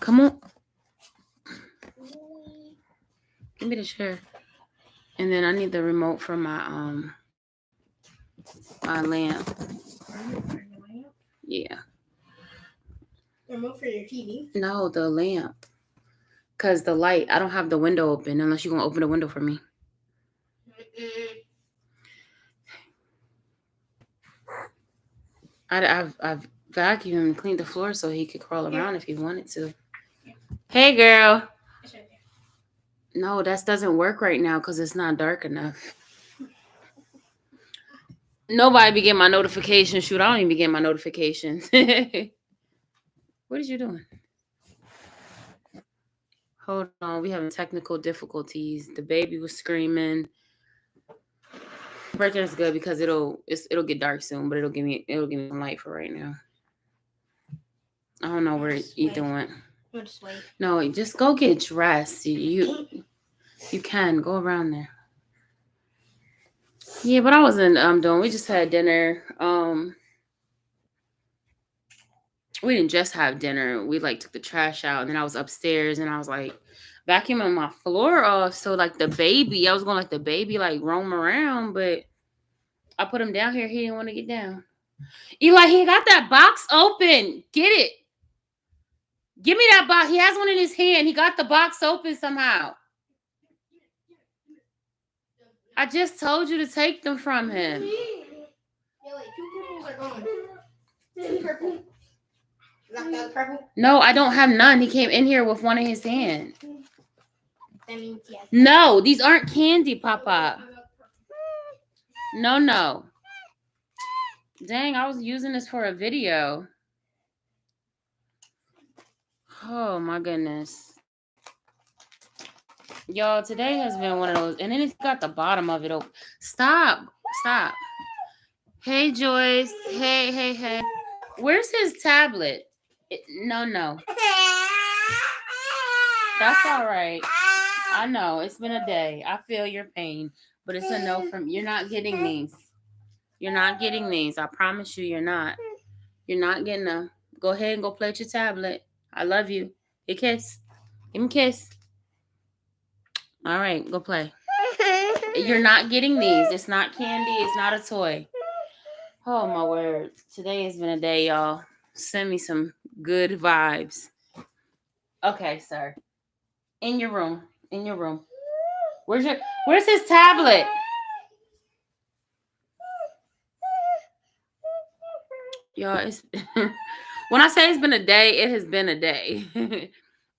Come on. Give me the chair. And then I need the remote for my lamp. Yeah. The remote for your TV? No, the lamp. Cause the light. I don't have the window open unless you're gonna open the window for me. I've vacuumed and cleaned the floor so he could crawl around if he wanted to. Hey, girl. It's right there. No, that doesn't work right now because it's not dark enough. Nobody be getting my notifications. Shoot, I don't even be getting my notifications. What is you doing? Hold on, we having technical difficulties. The baby was screaming. Breaking is good because it'll get dark soon, but it'll give me some light for right now. I don't know where Ethan went. We'll just wait. No, just go get dressed. You can go around there. Yeah, but I wasn't doing. We just had dinner. We didn't just have dinner. We like took the trash out, and then I was upstairs, and I was like vacuuming my floor off. So like the baby, I was gonna let the baby like roam around, but I put him down here. He didn't want to get down. Eli, he got that box open. Get it. Give me that box. He has one in his hand. He got the box open somehow. I just told you to take them from him. Yeah, like 2 purples are gone. 2 purple. Knocked out the purple? No, I don't have none. He came in here with one in his hand. That means yes. No, these aren't candy, Papa. No. Dang, I was using this for a video. Oh my goodness. Y'all, today has been one of those. And then it's got the bottom of it open. Stop. Hey, Joyce. Hey. Where's his tablet? No. That's all right. I know. It's been a day. I feel your pain. But it's a no from... You're not getting these. You're not getting these. I promise you, you're not. You're not getting them. Go ahead and go play with your tablet. I love you. A kiss. Give him a kiss. All right, go play. You're not getting these. It's not candy. It's not a toy. Oh, my word. Today has been a day, y'all. Send me some good vibes. Okay, sir. In your room. Where's his tablet? Y'all, it's when I say it's been a day, it has been a day.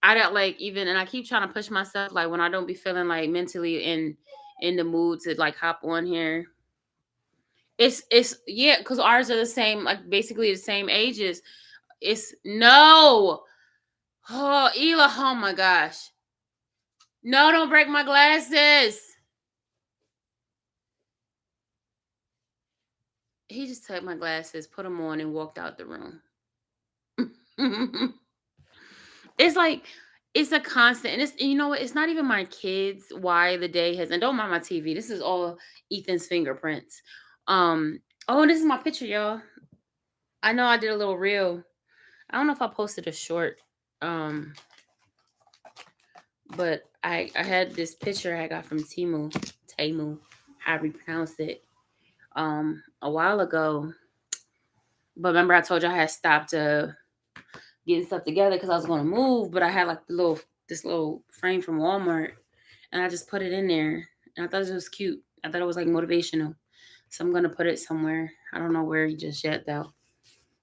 I don't like even, and I keep trying to push myself, like when I don't be feeling like mentally in the mood to like hop on here. It's yeah, because ours are the same, like basically the same ages. It's no. Oh, Ela, oh my gosh. No, don't break my glasses. He just took my glasses, put them on, and walked out the room. It's like, it's a constant, and it's, you know what? It's not even my kids why the day has, and don't mind my TV. This is all Ethan's fingerprints. Oh, this is my picture, y'all. I know I did a little reel. I don't know if I posted a short, but I had this picture I got from Temu, however you pronounce it, a while ago. But remember, I told you I had stopped getting stuff together because I was going to move, but I had like this little frame from Walmart, and I just put it in there, and I thought it was cute. I thought it was like motivational, so I'm gonna put it somewhere. I don't know where just yet though,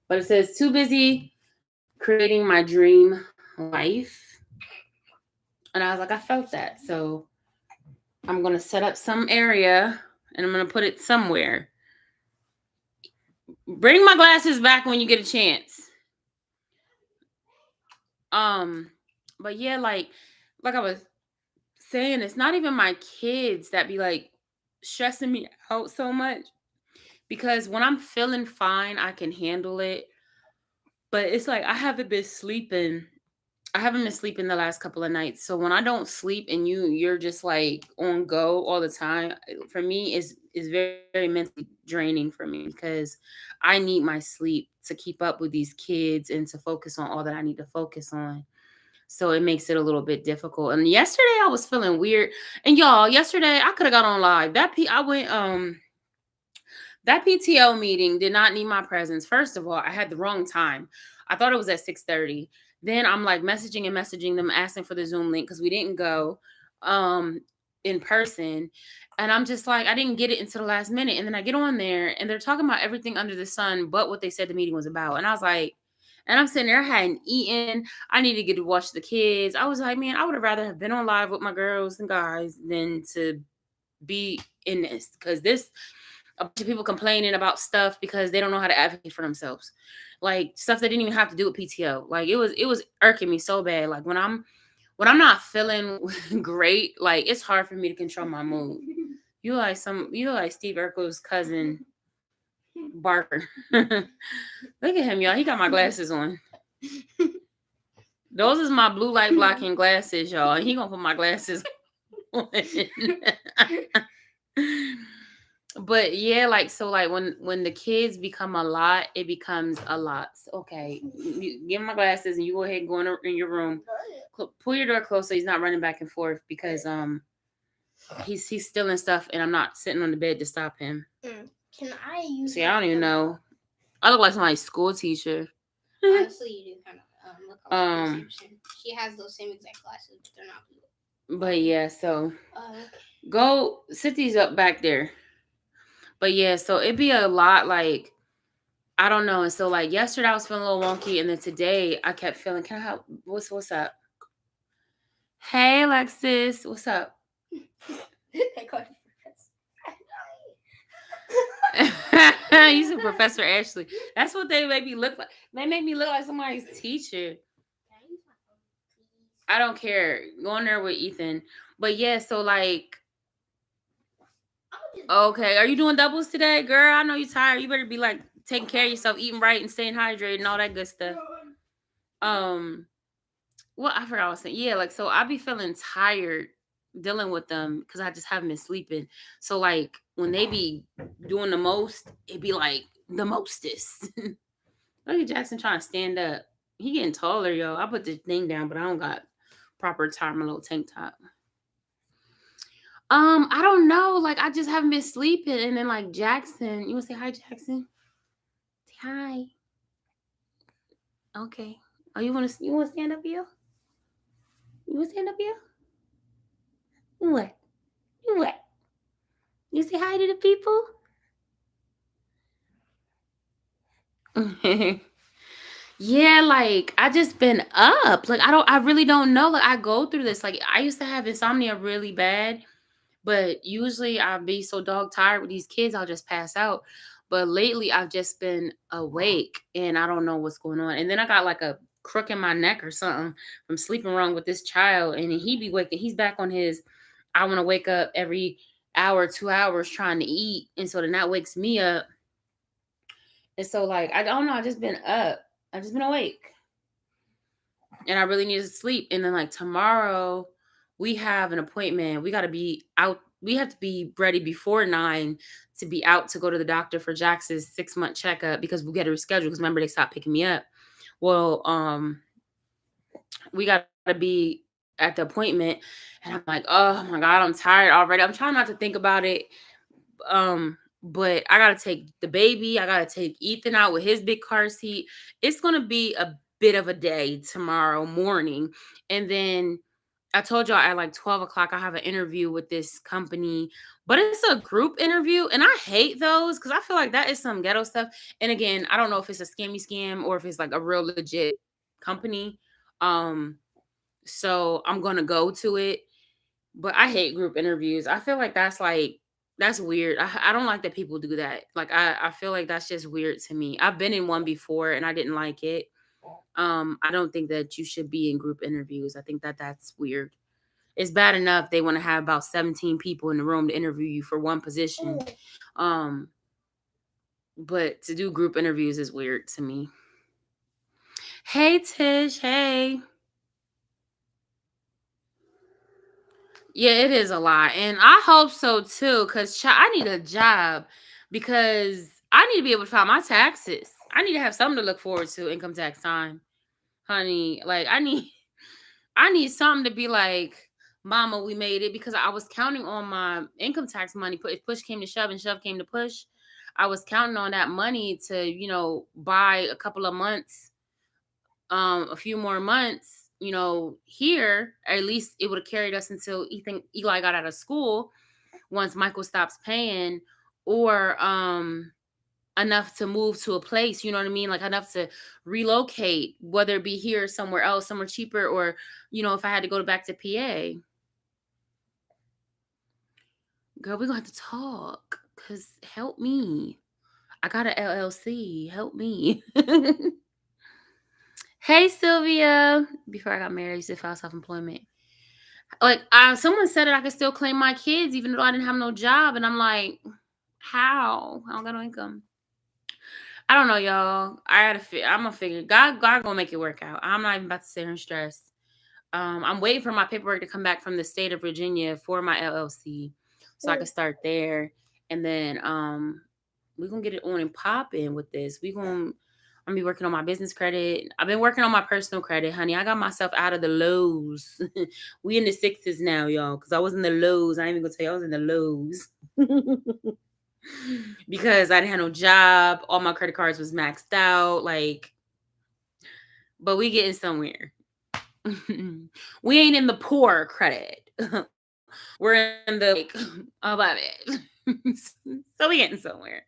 but it says too busy creating my dream life, and I was like, I felt that, so I'm gonna set up some area and I'm gonna put it somewhere. Bring my glasses back when you get a chance. But yeah, like I was saying, it's not even my kids that be like stressing me out so much, because when I'm feeling fine, I can handle it. But it's like I haven't been sleeping the last couple of nights. So when I don't sleep and you're just like on go all the time, for me is very, very mentally draining for me, because I need my sleep to keep up with these kids and to focus on all that I need to focus on. So it makes it a little bit difficult. And yesterday I was feeling weird. And y'all, yesterday I could have got on live. I went that PTO meeting did not need my presence. First of all, I had the wrong time. I thought it was at 6:30. Then I'm like messaging them, asking for the Zoom link because we didn't go um in person. And I'm just like, I didn't get it until the last minute. And then I get on there and they're talking about everything under the sun but what they said the meeting was about. And I was like, and I'm sitting there, I hadn't eaten. I need to get to watch the kids. I was like, man, I would have rather have been on live with my girls and guys than to be in this, because this a bunch of people complaining about stuff because they don't know how to advocate for themselves, like stuff that didn't even have to do with PTO. Like it was irking me so bad. Like when I'm not feeling great, like it's hard for me to control my mood. You like Steve Urkel's cousin Barker. Look at him, y'all. He got my glasses on. Those is my blue light blocking glasses, y'all. He gonna put my glasses on. But yeah, like so, like when the kids become a lot, it becomes a lot. So, okay, give him my glasses, and you go ahead and go in your room. Pull your door closed so he's not running back and forth, because he's stealing stuff, and I'm not sitting on the bed to stop him. Can I use? See, I don't even know. I look like somebody's school teacher. Honestly, you do kind of look like she has those same exact glasses, but they're not blue. But yeah, so Okay. go sit these up back there. But yeah, so it'd be a lot, like, I don't know. And so like yesterday I was feeling a little wonky, and then today I kept feeling, can I help? What's up? Hey Alexis, what's up? You said Professor Ashley. That's what they make me look like. They make me look like somebody's teacher. I don't care. Go in there with Ethan. But yeah, so like, okay, are you doing doubles today, girl? I know you're tired. You better be like taking care of yourself, eating right, and staying hydrated and all that good stuff. Well, I forgot what I was saying. Yeah, like, so I be feeling tired dealing with them because I just haven't been sleeping. So like when they be doing the most, it be like the mostest. Look at Jackson trying to stand up. He getting taller, yo. I put the thing down, but I don't got proper tie my little tank top. I don't know. Like I just haven't been sleeping, and then like Jackson, you wanna say hi, Jackson? Say hi. Okay. Oh, you wanna stand up here? You wanna stand up here? What? What? You say hi to the people? Yeah, like I just been up. Like I really don't know. Like I go through this. Like I used to have insomnia really bad, but usually I'll be so dog tired with these kids, I'll just pass out. But lately I've just been awake and I don't know what's going on. And then I got like a crook in my neck or something from sleeping wrong with this child. And he be waking, he's back on his, I want to wake up every hour, 2 hours trying to eat. And so then that wakes me up. And so like, I don't know, I just been up. I just been awake. And I really need to sleep. And then like tomorrow we have an appointment. We got to be out. We have to be ready before 9 to be out to go to the doctor for Jax's 6-month checkup, because we got to reschedule, because remember they stopped picking me up. Well, we got to be at the appointment, and I'm like, oh my God, I'm tired already. I'm trying not to think about it. But I gotta take the baby. I gotta take Ethan out with his big car seat. It's gonna be a bit of a day tomorrow morning. And then I told y'all at like 12 o'clock, I have an interview with this company, but it's a group interview. And I hate those because I feel like that is some ghetto stuff. And again, I don't know if it's a scam or if it's like a real legit company. So I'm gonna go to it. But I hate group interviews. I feel like that's weird. I don't like that people do that. Like I feel like that's just weird to me. I've been in one before and I didn't like it. I don't think that you should be in group interviews. I think that that's weird. It's bad enough they want to have about 17 people in the room to interview you for one position. But to do group interviews is weird to me. Hey Tish, hey. Yeah, it is a lot. And I hope so too, because I need a job, because I need to be able to file my taxes. I need to have something to look forward to income tax time, honey. Like, I need something to be like, Mama, we made it, because I was counting on my income tax money. If push came to shove and shove came to push, I was counting on that money to, buy a couple of months, a few more months, here. At least it would have carried us until Eli got out of school, once Michael stops paying, or enough to move to a place, you know what I mean? Like enough to relocate, whether it be here or somewhere else, somewhere cheaper, or, if I had to go back to PA. Girl, we're gonna have to talk. Cause help me. I got an LLC. Help me. Hey Sylvia. Before I got married, I used to file self-employment. Like someone said that I could still claim my kids even though I didn't have no job. And I'm like, how? I don't got no income. I don't know, y'all. I'm gonna figure. God gonna make it work out. I'm not even about to sit here and stress. I'm waiting for my paperwork to come back from the state of Virginia for my LLC, so I can start there, and then we're gonna get it on and popping with this. I'm gonna be working on my business credit. I've been working on my personal credit, honey. I got myself out of the lows. We in the sixes now, y'all, because I was in the lows. I ain't even gonna tell you I was in the lows. Because I didn't have no job. All my credit cards was maxed out. Like, but we getting somewhere. We ain't in the poor credit. We're in the above it. So we getting somewhere.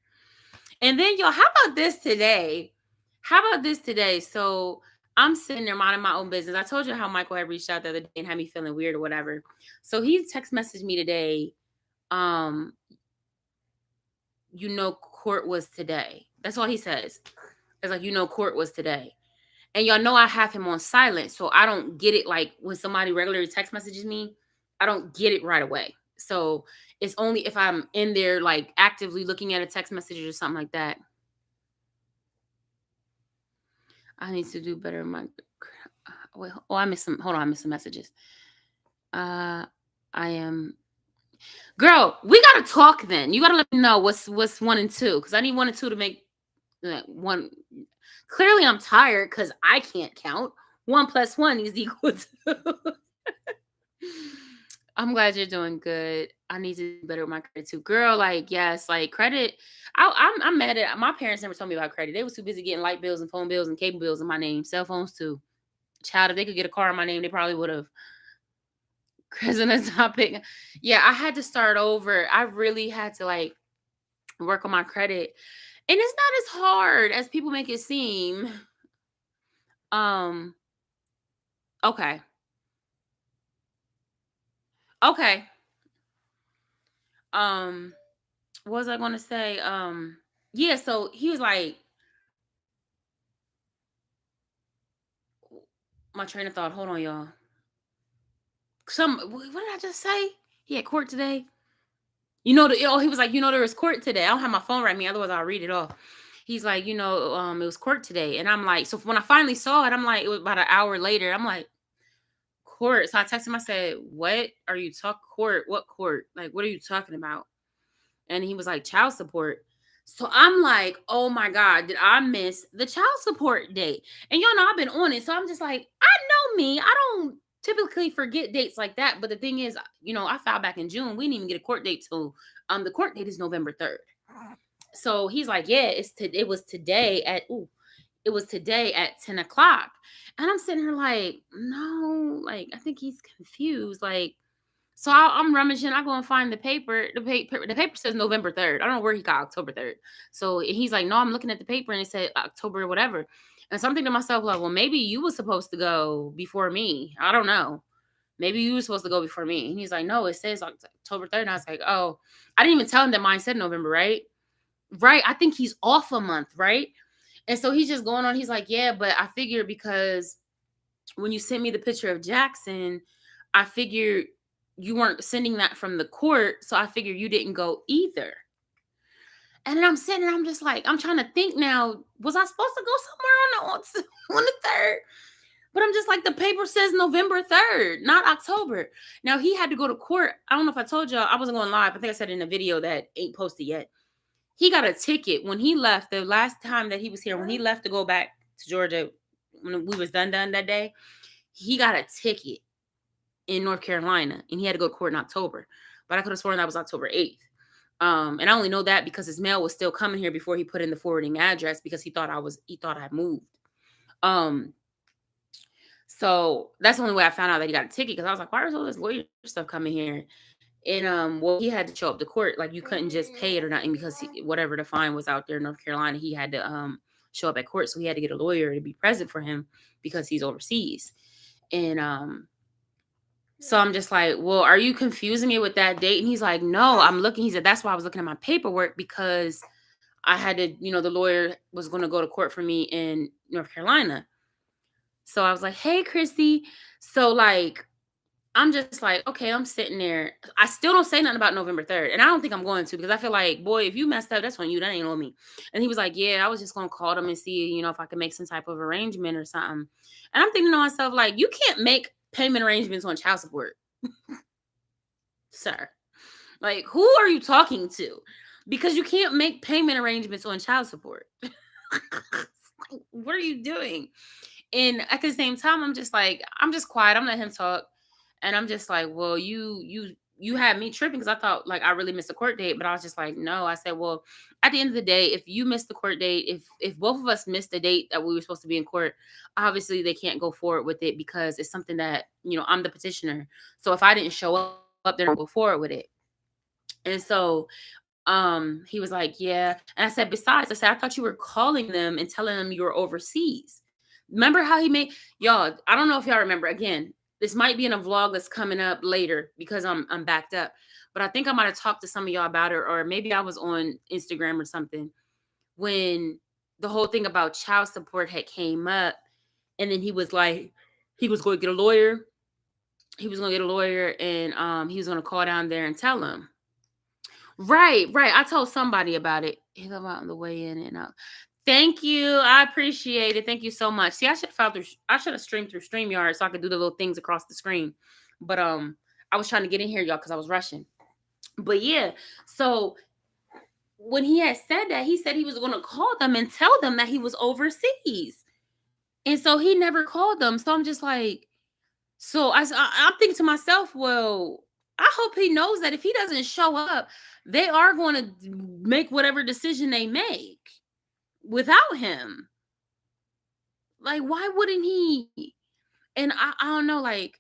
And then y'all, how about this today? So I'm sitting there minding my own business. I told you how Michael had reached out the other day and had me feeling weird or whatever. So he text messaged me today. Court was today. That's all he says. It's like, court was today. And y'all know I have him on silent, so I don't get it. Like when somebody regularly text messages me, I don't get it right away. So it's only if I'm in there like actively looking at a text message or something like that. I need to do better in my wait. Oh, I missed some. Hold on, I missed some messages. I am. Girl, we gotta talk then. You gotta let me know what's 1 and 2, because I need 1 and 2 to make one. Clearly, I'm tired because I can't count. 1 plus 1 is equal to. I'm glad you're doing good. I need to do better with my credit too, girl. Like, yes, like credit. I'm mad at my parents. Never told me about credit. They was too busy getting light bills and phone bills and cable bills in my name, cell phones too. Child, if they could get a car in my name, they probably would have. Cause in the topic, yeah, I had to start over. I really had to like work on my credit, and it's not as hard as people make it seem. Okay. Okay. What was I gonna say? Yeah, so he was like, my train of thought. Hold on, y'all. What did I just say? He had court today. He was like, there was court today. I don't have my phone right me, otherwise I'll read it off. He's like, it was court today. And I'm like, so when I finally saw it, I'm like, it was about an hour later. I'm like, court. So I texted him, I said, what are you talking court? What court? Like, what are you talking about? And he was like, child support. So I'm like, oh my God, did I miss the child support date? And y'all know I've been on it. So I'm just like, I know me. I don't typically forget dates like that. But the thing is, I filed back in June. We didn't even get a court date till the court date is November 3rd. So he's like, yeah, it was today at 10 o'clock. And I'm sitting here like, no, like I think he's confused. Like, so I'm rummaging. I go and find the paper. The paper says November 3rd. I don't know where he got October 3rd. So he's like, no, I'm looking at the paper and it said October whatever. And so I'm thinking to myself, like, well, maybe you were supposed to go before me. I don't know. Maybe you were supposed to go before me. And he's like, no, it says October 3rd. And I was like, oh, I didn't even tell him that mine said November, right? Right. I think he's off a month, right? And so he's just going on. He's like, yeah, but I figured because when you sent me the picture of Jackson, I figured you weren't sending that from the court, so I figured you didn't go either. And then I'm sitting and I'm just like, I'm trying to think now, was I supposed to go somewhere on the 3rd? But I'm just like, the paper says November 3rd, not October. Now he had to go to court. I don't know if I told y'all, I wasn't going live. I think I said in a video that ain't posted yet. He got a ticket when he left the last time that he was here, when he left to go back to Georgia, when we was done that day. he got a ticket in North Carolina and he had to go to court in October. But I could have sworn that was October 8th. And I only know that because his mail was still coming here before he put in the forwarding address because he thought I moved. Um, so that's the only way I found out that he got a ticket because I was like, why is all this lawyer stuff coming here? And well, he had to show up to court. Like you couldn't just pay it or nothing because whatever the fine was out there in North Carolina, he had to show up at court. So he had to get a lawyer to be present for him because he's overseas. And so I'm just like, well, are you confusing me with that date? And he's like, no, I'm looking. He said, that's why I was looking at my paperwork because I had to, the lawyer was going to go to court for me in North Carolina. So I was like, hey, Chrissy. So like, I'm just like, okay, I'm sitting there. I still don't say nothing about November 3rd. And I don't think I'm going to because I feel like, boy, if you messed up, that's on you. That ain't on me. And he was like, yeah, I was just going to call them and see, if I could make some type of arrangement or something. And I'm thinking to myself, like, you can't make payment arrangements on child support, sir. Like, who are you talking to? Because you can't make payment arrangements on child support. What are you doing? And at the same time, I'm just quiet. I'm letting him talk. And I'm just like, well, you had me tripping because I thought like I really missed the court date, but I was just like, no. I said, well, at the end of the day, if you missed the court date, if both of us missed the date that we were supposed to be in court, obviously they can't go forward with it because it's something that I'm the petitioner. So if I didn't show up, they're gonna go forward with it. And so he was like, yeah. And I said, besides, I said, I thought you were calling them and telling them you were overseas. Remember how he made y'all? I don't know if y'all remember. Again, this might be in a vlog that's coming up later because I'm backed up. But I think I might have talked to some of y'all about it, or maybe I was on Instagram or something when the whole thing about child support had came up, and then he was like, he was going to get a lawyer. He was going to get a lawyer, and he was going to call down there and tell him. Right. I told somebody about it. He's about on the way in and out. Thank you. I appreciate it. Thank you so much. See, I should have streamed through StreamYard so I could do the little things across the screen. But I was trying to get in here, y'all, because I was rushing. But yeah, so when he had said that, he said he was going to call them and tell them that he was overseas. And so he never called them. So I'm just like, I'm thinking to myself, well, I hope he knows that if he doesn't show up, they are going to make whatever decision they make without him. Like, why wouldn't he? And I don't know, like,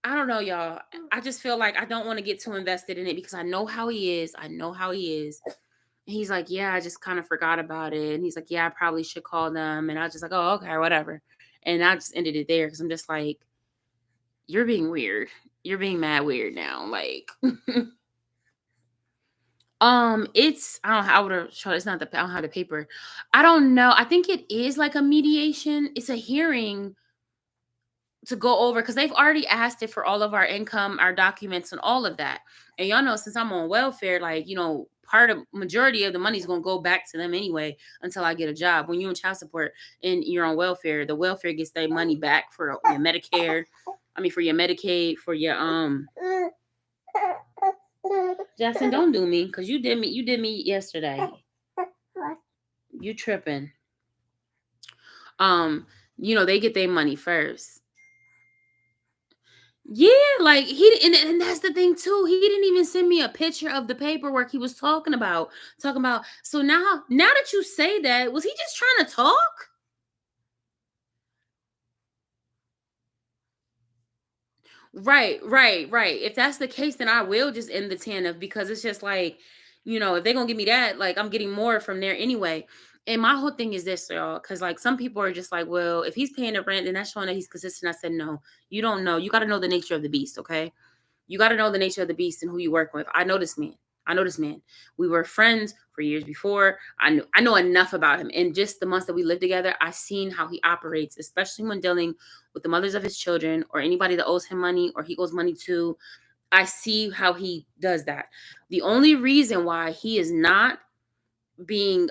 I don't know, y'all. I just feel like I don't want to get too invested in it because I know how he is. And he's like, yeah, I just kind of forgot about it. And he's like, yeah, I probably should call them. And I was just like, oh, okay, whatever. And I just ended it there because I'm just like, you're being weird. You're being mad weird now. Like, it's I would have shown it's not I don't have the paper. I don't know. I think it is like a mediation. It's a hearing to go over because they've already asked it for all of our income, our documents, and all of that. And y'all know since I'm on welfare, like part of majority of the money is gonna go back to them anyway until I get a job. When you're in child support and you're on welfare, the welfare gets their money back for your Medicare. I mean, for your Medicaid, for your Jackson, don't do me because you did me yesterday. You tripping. They get their money first. Yeah, like and that's the thing too. He didn't even send me a picture of the paperwork he was talking about. So now that you say that, was he just trying to talk? Right. If that's the case, then I will just end the TANF because it's just like, if they're gonna give me that, like I'm getting more from there anyway. And my whole thing is this, y'all, because like some people are just like, well, if he's paying the rent, then that's showing that he's consistent. I said, no, you don't know. You got to know the nature of the beast, okay? You got to know the nature of the beast and who you work with. I know this man. We were friends for years before. I know enough about him. And just the months that we lived together, I seen how he operates, especially when dealing with the mothers of his children or anybody that owes him money or he owes money to. I see how he does that. The only reason why he is not being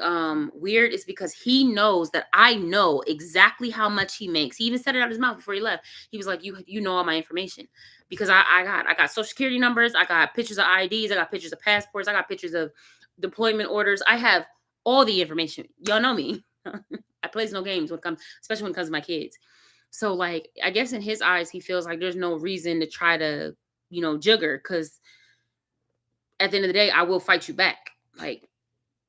weird is because he knows that I know exactly how much he makes. He even said it out of his mouth before he left. He was like, you know all my information because I got social security numbers, I got pictures of IDs, I got pictures of passports, I got pictures of deployment orders. I have all the information. Y'all know me. I plays no games especially when it comes to my kids. So like I guess in his eyes he feels like there's no reason to try to, jug her, because at the end of the day I will fight you back. Like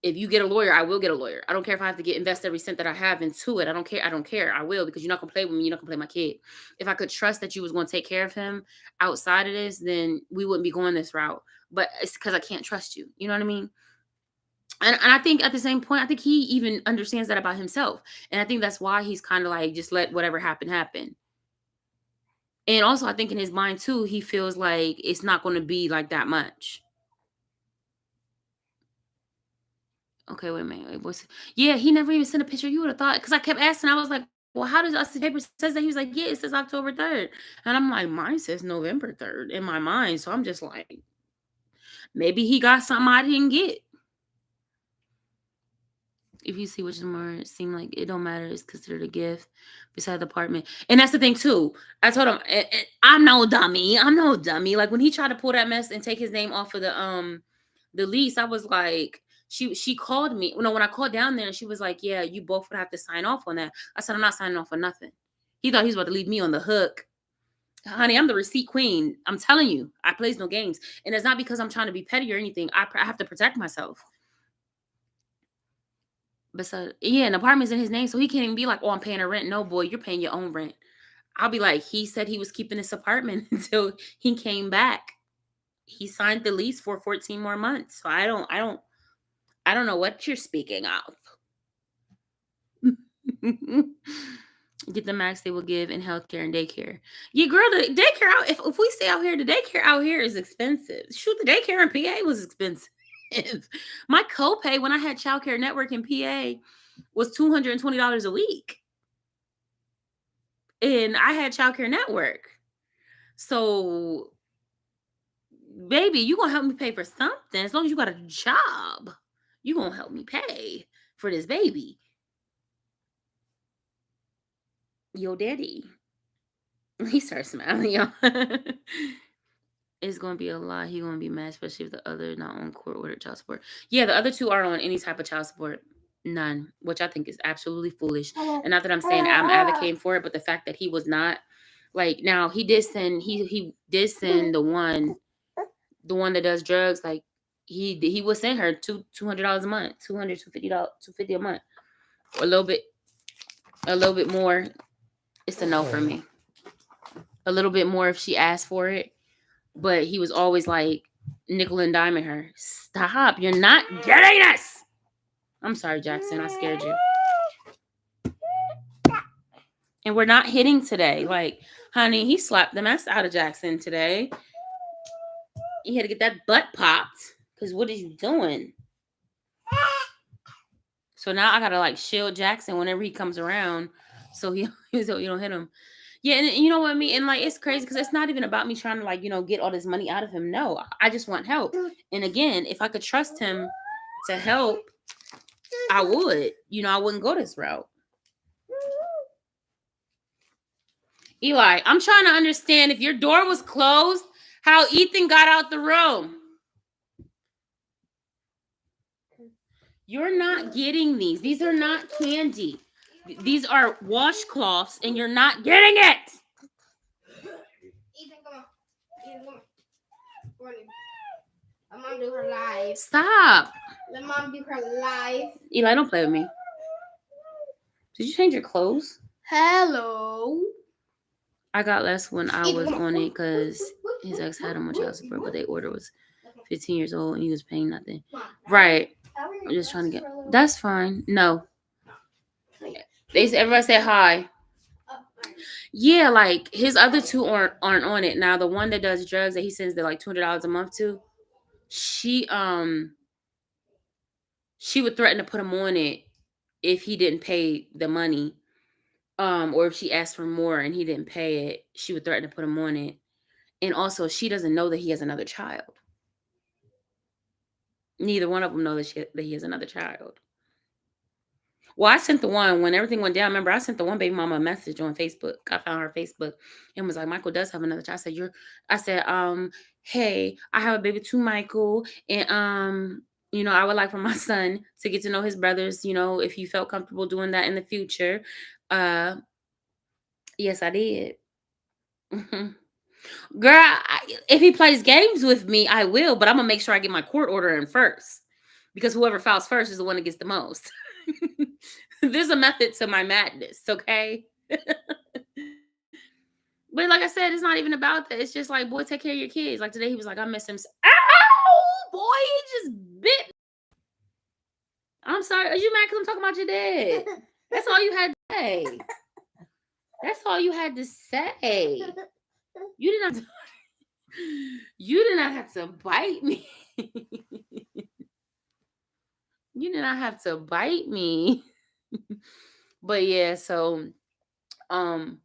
if you get a lawyer, I will get a lawyer. I don't care if I have to invest every cent that I have into it. I don't care. I don't care. I will, because you're not gonna play with me. You're not gonna play my kid. If I could trust that you was gonna take care of him outside of this, then we wouldn't be going this route. But it's because I can't trust you. You know what I mean? And I think at the same point, I think he even understands that about himself. And I think that's why he's kind of like, just let whatever happen happen. And also, I think in his mind too, he feels like it's not going to be like that much. Okay, wait a minute. Yeah, he never even sent a picture. You would have thought, because I kept asking. I was like, well, how does us the paper says that? He was like, yeah, it says October 3rd. And I'm like, mine says November 3rd in my mind. So I'm just like, maybe he got something I didn't get. If you see which is more seem like it don't matter, it's considered a gift beside the apartment. And that's the thing too. I told him, I'm no dummy. I'm no dummy. Like when he tried to pull that mess and take his name off of the lease, I was like, she called me. No, when I called down there, and she was like, yeah, you both would have to sign off on that. I said, I'm not signing off on nothing. He thought he was about to leave me on the hook. Honey, I'm the receipt queen. I'm telling you, I plays no games. And it's not because I'm trying to be petty or anything. I have to protect myself. But so yeah, an apartment's in his name, so he can't even be like, "Oh, I'm paying a rent." No, boy, you're paying your own rent. I'll be like, he said he was keeping this apartment until he came back. He signed the lease for 14 more months. So I don't know what you're speaking of. Get the max they will give in healthcare and daycare. Yeah, girl, the daycare out. If we stay out here, the daycare out here is expensive. Shoot, the daycare in PA was expensive. My copay when I had Childcare Network in PA was $220 a week. And I had Childcare Network. So, baby, you gonna help me pay for something. As long as you got a job, you gonna help me pay for this baby. Yo, daddy. He starts smiling, y'all. It's gonna be a lot. He gonna be mad, especially if the other not on court ordered child support. Yeah, the other two aren't on any type of child support. None, which I think is absolutely foolish. And not that I'm saying I'm advocating for it, but the fact that he was not, like, now he did send he did send the one that does drugs, like he would send her $200 a month, 200 $250 a month, or a little bit more. It's a no for me. A little bit more if she asked for it, but he was always like nickel and diming her. Stop! You're not getting this. I'm sorry, Jackson. I scared you. And we're not hitting today. Like, honey, he slapped the mess out of Jackson today. He had to get that butt popped. Because what is you doing? So now I gotta like shield Jackson whenever he comes around, so so you don't hit him. Yeah, and you know what I mean. And like it's crazy because it's not even about me trying to like get all this money out of him. No, I just want help. And again, if I could trust him to help, I would. I wouldn't go this route. Eli, I'm trying to understand if your door was closed, how Ethan got out the room. You're not getting these. These are not candy. These are washcloths, and you're not getting it. Ethan, come on. Ethan, come on. Let mom do her live. Stop. Let mom do her live. Eli, don't play with me. Did you change your clothes? Hello. I got less when I was on it because his ex had him on child support, but the order was 15 years old and he was paying nothing. Right. I'm just trying to get. That's fine. No. Everybody say hi. Yeah, like his other two aren't on it. Now the one that does drugs that he sends the like $200 a month to, she would threaten to put him on it if he didn't pay the money. Or if she asked for more and he didn't pay it, she would threaten to put him on it. And also, she doesn't know that he has another child. Neither one of them know that he has another child. Well, I sent the one when everything went down. Remember, I sent the one baby mama a message on Facebook. I found her Facebook and was like, Michael does have another child. I said, hey, I have a baby too, Michael. And, I would like for my son to get to know his brothers, if you felt comfortable doing that in the future. Yes, I did. Mhm. Girl, if he plays games with me, I will, but I'm gonna make sure I get my court order in first, because whoever files first is the one that gets the most. There's a method to my madness, okay? But like I said, it's not even about that. It's just like, boy, take care of your kids. Like today, he was like, I miss him. Ow, boy, he just bit. I'm sorry. Are you mad because I'm talking about your dad? That's all you had to say. That's all you had to say. You did not. You did not have to bite me. You did not have to bite me. But yeah, so um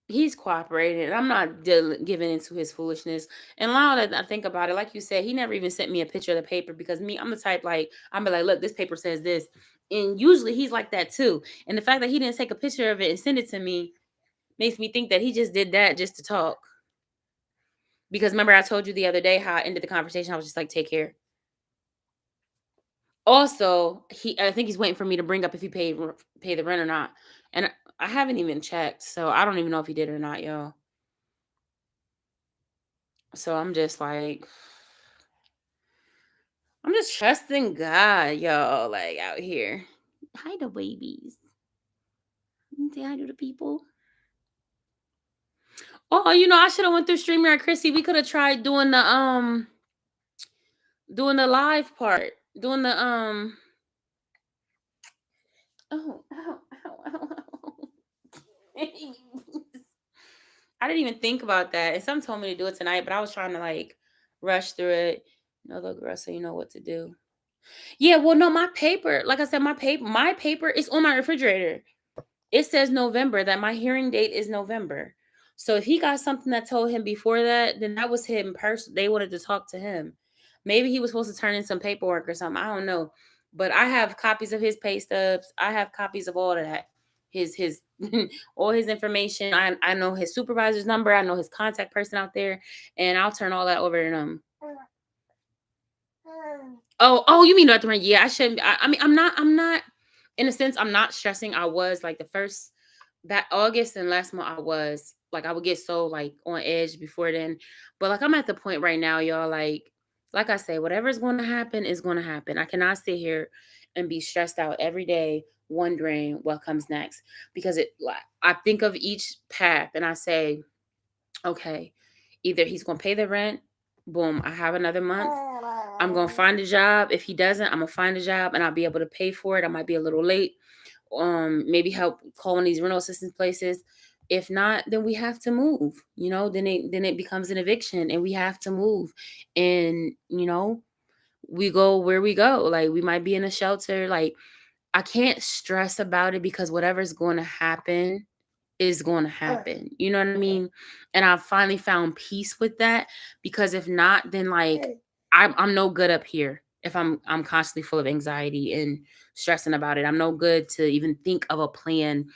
he's cooperating. I'm not giving into his foolishness. And now that I think about it, like you said, he never even sent me a picture of the paper, because me, I'm the type, like, I'm be like, look, this paper says this. And usually he's like that too. And the fact that he didn't take a picture of it and send it to me makes me think that he just did that just to talk. Because remember, I told you the other day how I ended the conversation. I was just like, take care. Also, I think he's waiting for me to bring up if he pay the rent or not. And I haven't even checked, so I don't even know if he did or not, y'all. So I'm just like, I'm just trusting God, y'all, like out here. Hi the babies. Say hi to the people. Oh, I should have went through StreamYard, Chrissy. We could have tried doing the live part. Doing the oh, ow, ow, ow, ow. I didn't even think about that. And some told me to do it tonight, but I was trying to like rush through it. No, little girl, so you know what to do. Yeah, well, no, my paper, like I said, my paper is on my refrigerator. It says November, that my hearing date is November. So if he got something that told him before that, then that was him person. They wanted to talk to him. Maybe he was supposed to turn in some paperwork or something. I don't know. But I have copies of his pay stubs. I have copies of all of that. His all his information. I know his supervisor's number. I know his contact person out there. And I'll turn all that over to them. Oh, you mean North Run? Yeah, I shouldn't. I mean, I'm not. In a sense, I'm not stressing. I was like the first that August and last month. I was like, I would get so like on edge before then, but like I'm at the point right now, y'all. Like I say, whatever is going to happen is going to happen. I cannot sit here and be stressed out every day, wondering what comes next, because it. Like, I think of each path and I say, okay, either he's going to pay the rent. Boom, I have another month. I'm gonna find a job. If he doesn't, I'm gonna find a job and I'll be able to pay for it. I might be a little late. Maybe help calling these rental assistance places. If not, then we have to move. Then it becomes an eviction and we have to move. And we go where we go. Like we might be in a shelter. Like I can't stress about it because whatever's going to happen is going to happen. You know what I mean? And I finally found peace with that, because if not, then like I'm no good up here. If I'm constantly full of anxiety and stressing about it, I'm no good to even think of a plan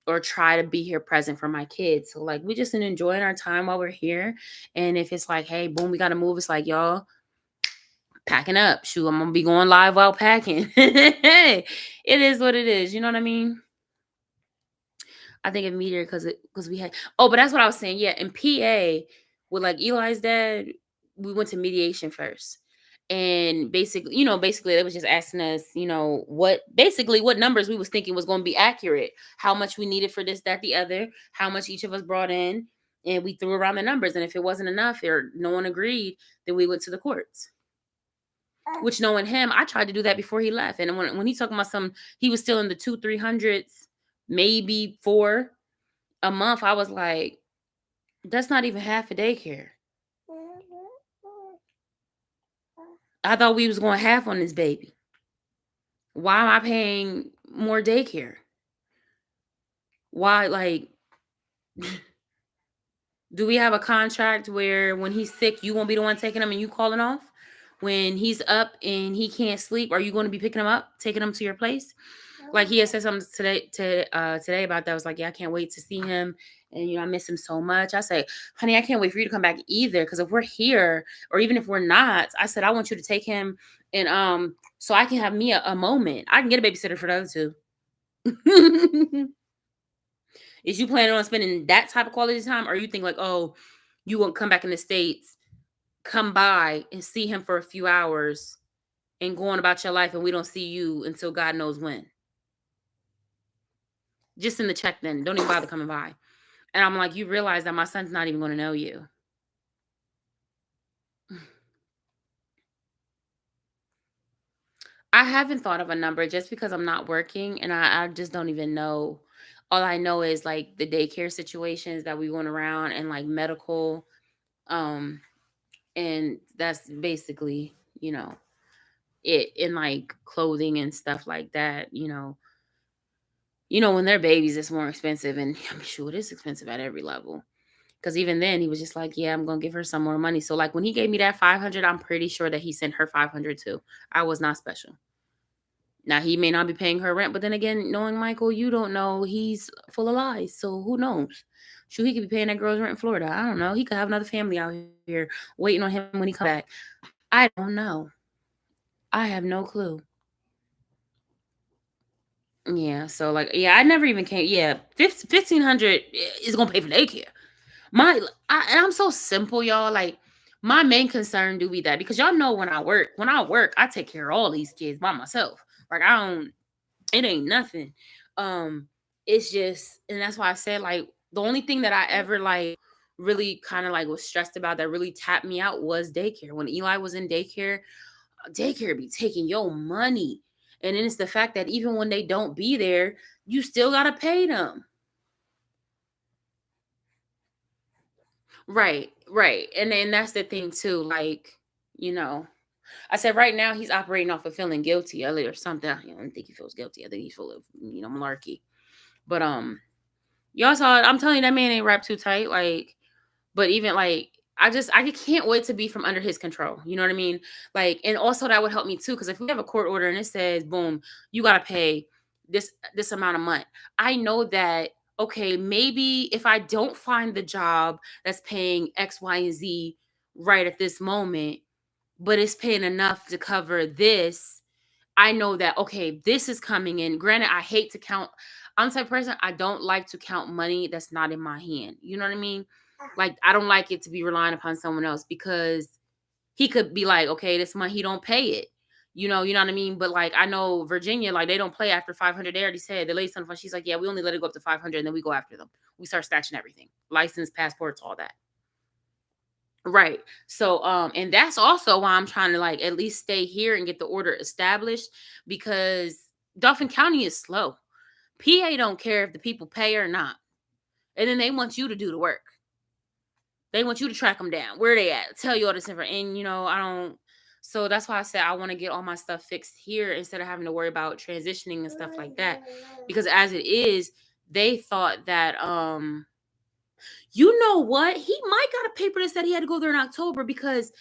or try to be here present for my kids. So like we just enjoying our time while we're here. And if it's like, hey, boom, we gotta move, it's like, y'all, packing up. Shoot, I'm gonna be going live while packing. It is what it is. You know what I mean? I think of meteor because we had. Oh, but that's what I was saying. Yeah, in PA with like Eli's dad, we went to mediation first, and basically they was just asking us, what numbers we was thinking was going to be accurate, how much we needed for this, that, the other, how much each of us brought in, and we threw around the numbers, and if it wasn't enough or no one agreed, then we went to the courts. Which knowing him, I tried to do that before he left, and when he talking about he was still in the 200-300s, maybe four a month. I was like, that's not even half a daycare. I thought we was going half on this baby. Why am I paying more daycare? Why, like, do we have a contract where when he's sick, you won't be the one taking him and you calling off? When he's up and he can't sleep, are you going to be picking him up, taking him to your place? Like he had said something today about that. I was like, yeah, I can't wait to see him. And I miss him so much. I say, honey, I can't wait for you to come back either. Because if we're here, or even if we're not, I said I want you to take him, and so I can have me a moment. I can get a babysitter for the other two. Is you planning on spending that type of quality time, or you think like, oh, you won't come back in the States, come by and see him for a few hours and go on about your life, and we don't see you until God knows when. Just in the check then. Don't even bother coming by. And I'm like, you realize that my son's not even going to know you. I haven't thought of a number just because I'm not working and I just don't even know. All I know is like the daycare situations that we went around and like medical. Um, and that's basically, it in like clothing and stuff like that, when they're babies, it's more expensive. And I'm sure it is expensive at every level. Because even then, he was just like, yeah, I'm going to give her some more money. So, like, when he gave me that 500, I'm pretty sure that he sent her 500 too. I was not special. Now, he may not be paying her rent, but then again, knowing Michael, you don't know. He's full of lies. So, who knows? Sure, he could be paying that girl's rent in Florida. I don't know. He could have another family out here waiting on him when he comes back. I don't know. I have no clue. Yeah, so like, yeah, I never even came. Yeah, 1,500 is gonna pay for daycare. And I'm so simple, y'all. Like, my main concern do be that because y'all know when I work, I take care of all these kids by myself. Like, I don't. It ain't nothing. Um, it's just, and that's why I said like the only thing that I ever like really kind of like was stressed about that really tapped me out was daycare. When Eli was in daycare be taking your money. And then it's the fact that even when they don't be there, you still gotta pay them. Right, right. And then that's the thing too. Like, you know, I said right now he's operating off of feeling guilty or something. I don't think he feels guilty. I think he's full of, malarkey. But y'all saw it. I'm telling you, that man ain't wrapped too tight. Like, but even like I can't wait to be from under his control. You know what I mean? Like, and also that would help me too, because if we have a court order and it says, boom, you gotta pay this amount of money, I know that okay, maybe if I don't find the job that's paying X, Y, and Z right at this moment, but it's paying enough to cover this, I know that okay, this is coming in. Granted, I hate to count. I'm the type of person I don't like to count money that's not in my hand. You know what I mean? Like I don't like it to be relying upon someone else because he could be like, okay, this month he don't pay it. You know what I mean? But like I know Virginia, like they don't play after 500. They already said the lady's on the phone. She's like, yeah, we only let it go up to 500, and then we go after them. We start snatching everything, license, passports, all that. Right. So and that's also why I'm trying to like at least stay here and get the order established because Dauphin County is slow. PA don't care if the people pay or not. And then they want you to do the work. They want you to track them down. Where they at? Tell you all this info. And I don't, so that's why I said I want to get all my stuff fixed here instead of having to worry about transitioning and stuff like that. Because as it is, they thought that you know what? He might got a paper that said he had to go there in October because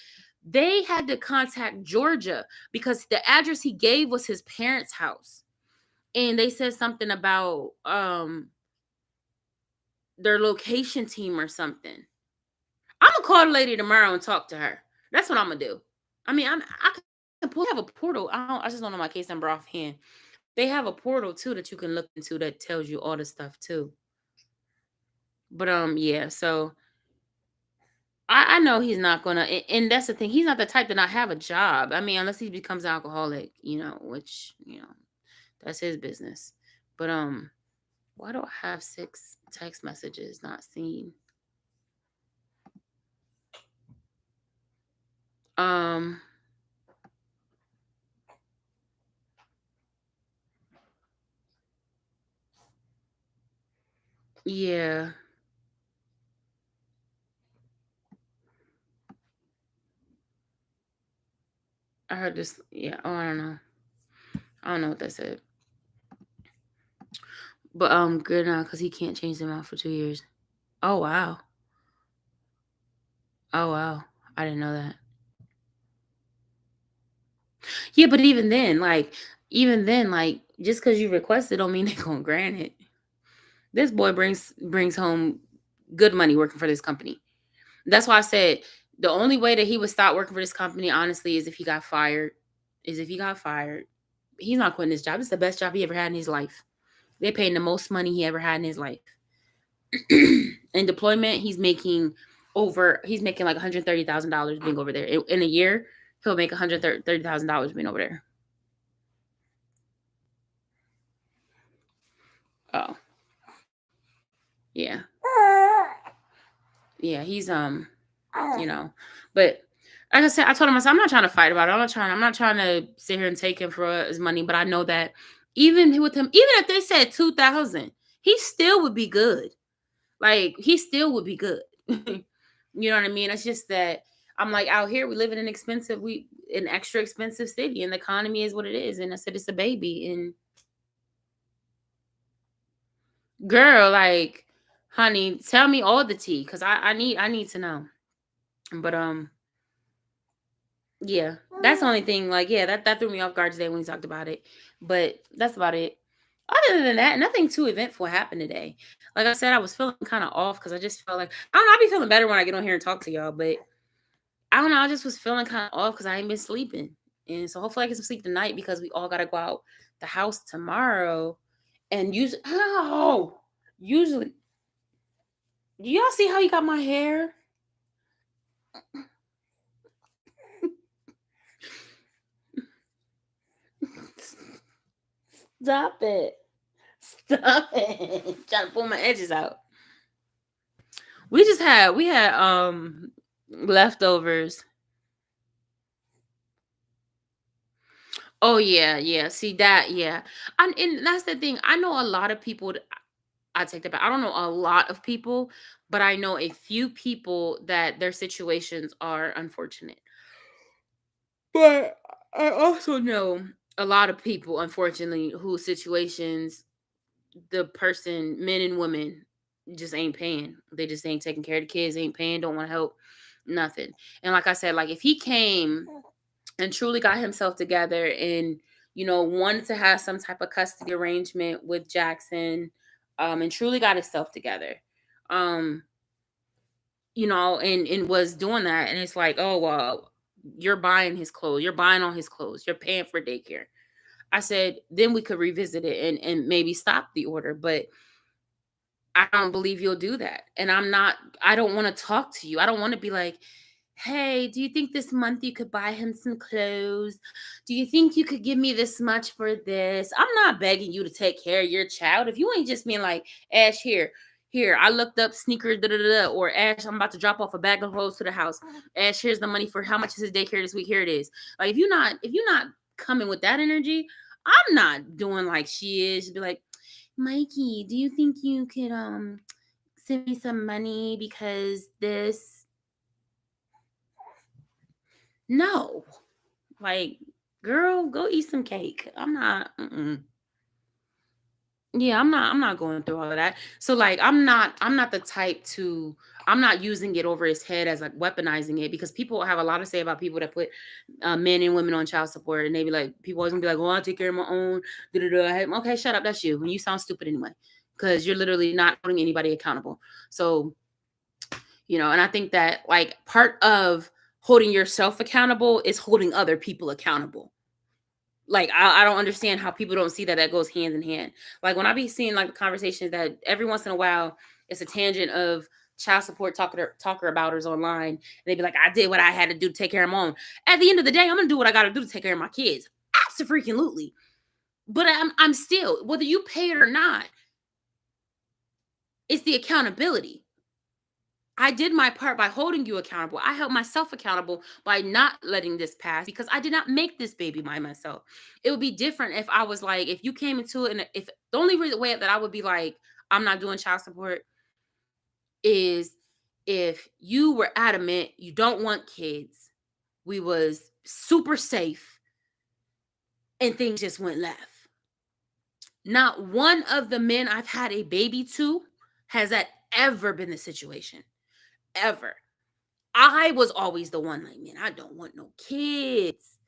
they had to contact Georgia because the address he gave was his parents' house. And they said something about their location team or something. I'm gonna call the lady tomorrow and talk to her. That's what I'm gonna do. I mean, I can pull have a portal. I just don't know my case number offhand. They have a portal too that you can look into that tells you all the stuff too. But yeah, so I know he's not gonna, and that's the thing. He's not the type to not have a job. I mean, unless he becomes alcoholic, which that's his business. But why do I have 6 text messages not seen? Um, yeah, I heard this. Yeah, oh, I don't know. I don't know what that said. But good now because he can't change them out for 2 years. Oh wow. Oh wow. I didn't know that. Yeah, but even then, just because you requested don't mean they're gonna grant it. This boy brings home good money working for this company. That's why I said the only way that he would stop working for this company, honestly, is if he got fired. Is if he got fired. He's not quitting this job. It's the best job he ever had in his life. They paid him the most money he ever had in his life. In deployment, he's making like $130,000 being over there. In a year, he'll make $130,000 being over there. Oh, yeah. Yeah, he's you know, but like I said, I told him, I said, I'm not trying to fight about it. I'm not trying to sit here and take him for his money, but I know that even with him, even if they said 2,000, he still would be good. Like he still would be good. You know what I mean? It's just that I'm like, out here we live in an extra expensive city, and the economy is what it is. And I said it's a baby, and girl, like, honey, tell me all the tea, because I need to know. But yeah, that's the only thing. Like, yeah, that threw me off guard today when we talked about it. But that's about it. Other than that, nothing too eventful happened today. Like I said, I was feeling kind of off because I just felt like, I don't know. I be feeling better when I get on here and talk to y'all, but I don't know. I just was feeling kind of off because I ain't been sleeping, and so hopefully I get some sleep tonight because we all gotta go out the house tomorrow. And usually, do y'all see how you got my hair? Stop it. Stop it. Trying to pull my edges out. We had leftovers. Oh yeah, yeah. See that, yeah. And that's the thing. I know a lot of people. I take that back. I don't know a lot of people, but I know a few people that their situations are unfortunate. But I also know a lot of people, unfortunately, whose situations, the person, men and women, just ain't paying. They just ain't taking care of the kids, ain't paying, don't want to help, nothing. And like I said, like if he came and truly got himself together and wanted to have some type of custody arrangement with Jackson, and truly got himself together, um and was doing that, and it's like, oh well, you're buying his clothes, you're buying all his clothes, you're paying for daycare. I said then we could revisit it and maybe stop the order, but I don't believe you'll do that. And I don't want to talk to you. I don't want to be like, hey, do you think this month you could buy him some clothes? Do you think you could give me this much for this? I'm not begging you to take care of your child. If you ain't just being like, Ash, here, I looked up sneakers, da da da, or Ash, I'm about to drop off a bag of clothes to the house. Ash, here's the money for how much is his daycare this week. Here it is. Like if you're not coming with that energy, I'm not doing like she is. Be like, Mikey, do you think you could send me some money because this? No. Like, girl, go eat some cake. I'm not. Mm-mm. Yeah, I'm not going through all of that. So like I'm not the type to. I'm not using it over his head as like weaponizing it, because people have a lot to say about people that put men and women on child support, and they be like, people always gonna be like, well, I'll take care of my own. Da-da-da. Okay, shut up. That's you. And you sound stupid anyway, because you're literally not holding anybody accountable. So and I think that like part of holding yourself accountable is holding other people accountable. Like I don't understand how people don't see that goes hand in hand. Like when I be seeing like the conversations that every once in a while it's a tangent of child support talker abouters online, and they be like, I did what I had to do to take care of my own. At the end of the day, I'm gonna do what I gotta do to take care of my kids. Absolutely. But I'm still, whether you pay it or not, it's the accountability. I did my part by holding you accountable. I held myself accountable by not letting this pass, because I did not make this baby by myself. It would be different if I was like, if you came into it, and if the only reason way that I would be like, I'm not doing child support is if you were adamant you don't want kids, we was super safe, and things just went left. Not one of the men I've had a baby to has that ever been the situation. Ever. I was always the one like, man, I don't want no kids.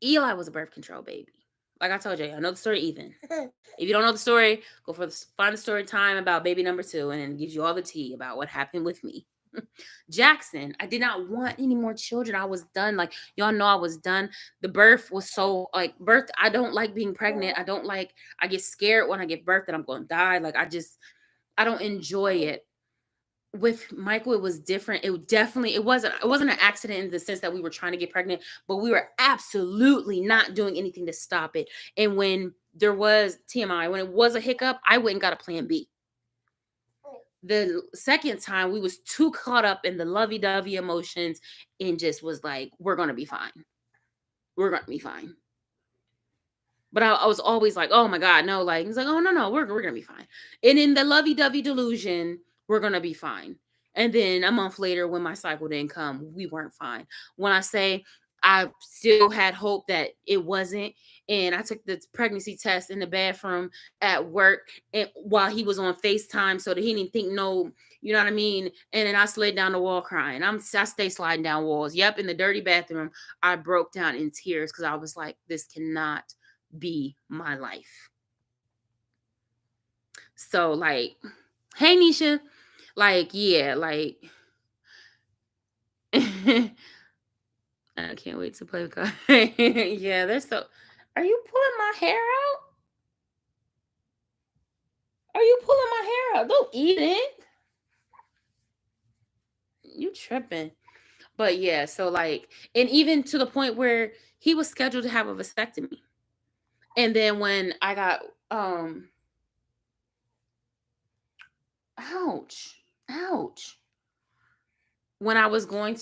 Eli was a birth control baby. Like I told you, I know the story, Ethan. If you don't know the story, find the story time about baby number 2, and it gives you all the tea about what happened with me. Jackson, I did not want any more children. I was done. Like y'all know I was done. The birth was so like birth. I don't like being pregnant. I get scared when I give birth that I'm going to die. Like I don't enjoy it. With Michael, it was different. It wasn't an accident in the sense that we were trying to get pregnant, but we were absolutely not doing anything to stop it. And when there was TMI, when it was a hiccup, I went and got a plan B. The second time, we was too caught up in the lovey-dovey emotions and just was like, we're gonna be fine. We're gonna be fine. But I was always like, oh my God, no. Like, he's like, oh, no, no, we're going to be fine. And in the lovey dovey delusion, we're going to be fine. And then a month later, when my cycle didn't come, we weren't fine. When I say I still had hope that it wasn't, and I took the pregnancy test in the bathroom at work and while he was on FaceTime so that he didn't think no, you know what I mean? And then I slid down the wall crying. I stay sliding down walls. Yep, in the dirty bathroom, I broke down in tears because I was like, this cannot be my life. So like, hey Nisha, like yeah, like I can't wait to play with God. Yeah, they're so. Are you pulling my hair out? Are you pulling my hair out? Don't eat it. You tripping. But yeah, so like, and even to the point where he was scheduled to have a vasectomy. And then when I got ouch, ouch. When I was scheduling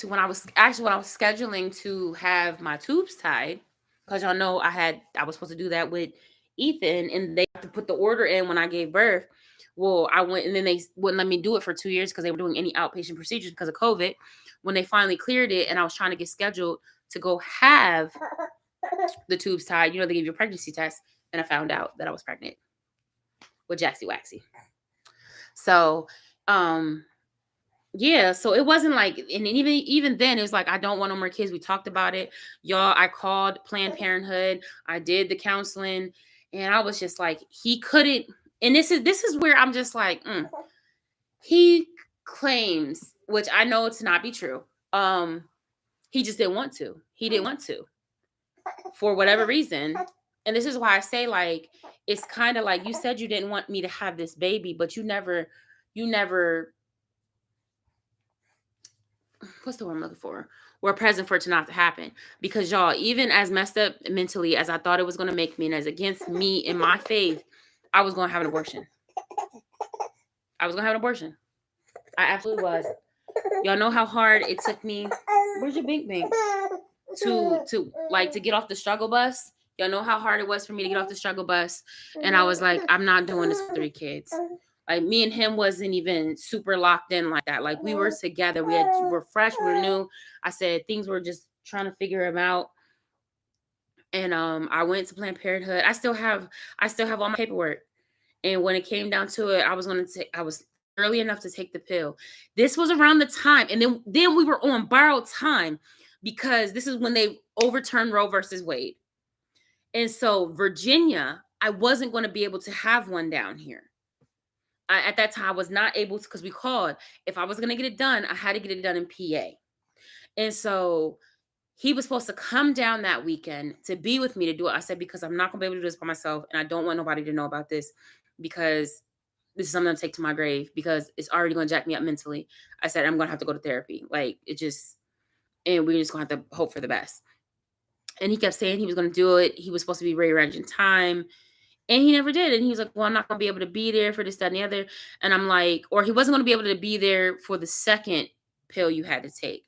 to have my tubes tied, because y'all know I was supposed to do that with Ethan, and they have to put the order in when I gave birth. Well, I went and then they wouldn't let me do it for 2 years because they were doing any outpatient procedures because of COVID. When they finally cleared it, and I was trying to get scheduled to go have the tubes tied, they give you a pregnancy test, and I found out that I was pregnant with Jaxie Waxy. So, yeah, so it wasn't like, and even then, it was like, I don't want no more kids. We talked about it, y'all. I called Planned Parenthood. I did the counseling, and I was just like, he couldn't. And this is where I'm just like, he claims, which I know to not be true. He just didn't want to. He didn't want to for whatever reason. And this is why I say, like, it's kind of like you said you didn't want me to have this baby, but you never what's the word I'm looking for? We're present for it to not to happen. Because y'all, even as messed up mentally as I thought it was gonna make me, and as against me in my faith, I was gonna have an abortion. I was gonna have an abortion. I absolutely was. Y'all know how hard it took me. Where's your bink bink? To get off the struggle bus. Y'all know how hard it was for me to get off the struggle bus. And I was like, I'm not doing this for 3 kids. Like, me and him wasn't even super locked in like that. Like, we were together. We were fresh, we were new. I said things were just trying to figure them out. And I went to Planned Parenthood. I still have all my paperwork. And when it came down to it, I was early enough to take the pill. This was around the time, and then we were on borrowed time because this is when they overturned Roe versus Wade. And so Virginia, I wasn't going to be able to have one down here. At that time, I was not able to, because we called. If I was going to get it done, I had to get it done in PA. And so he was supposed to come down that weekend to be with me to do it. I said, because I'm not going to be able to do this by myself, and I don't want nobody to know about this, because this is something I'm going to take to my grave, because it's already going to jack me up mentally. I said, I'm going to have to go to therapy. Like, and we're just going to have to hope for the best. And he kept saying he was going to do it. He was supposed to be rearranging time. And he never did. And he was like, well, I'm not going to be able to be there for this, that, and the other. And I'm like, or he wasn't going to be able to be there for the second pill you had to take.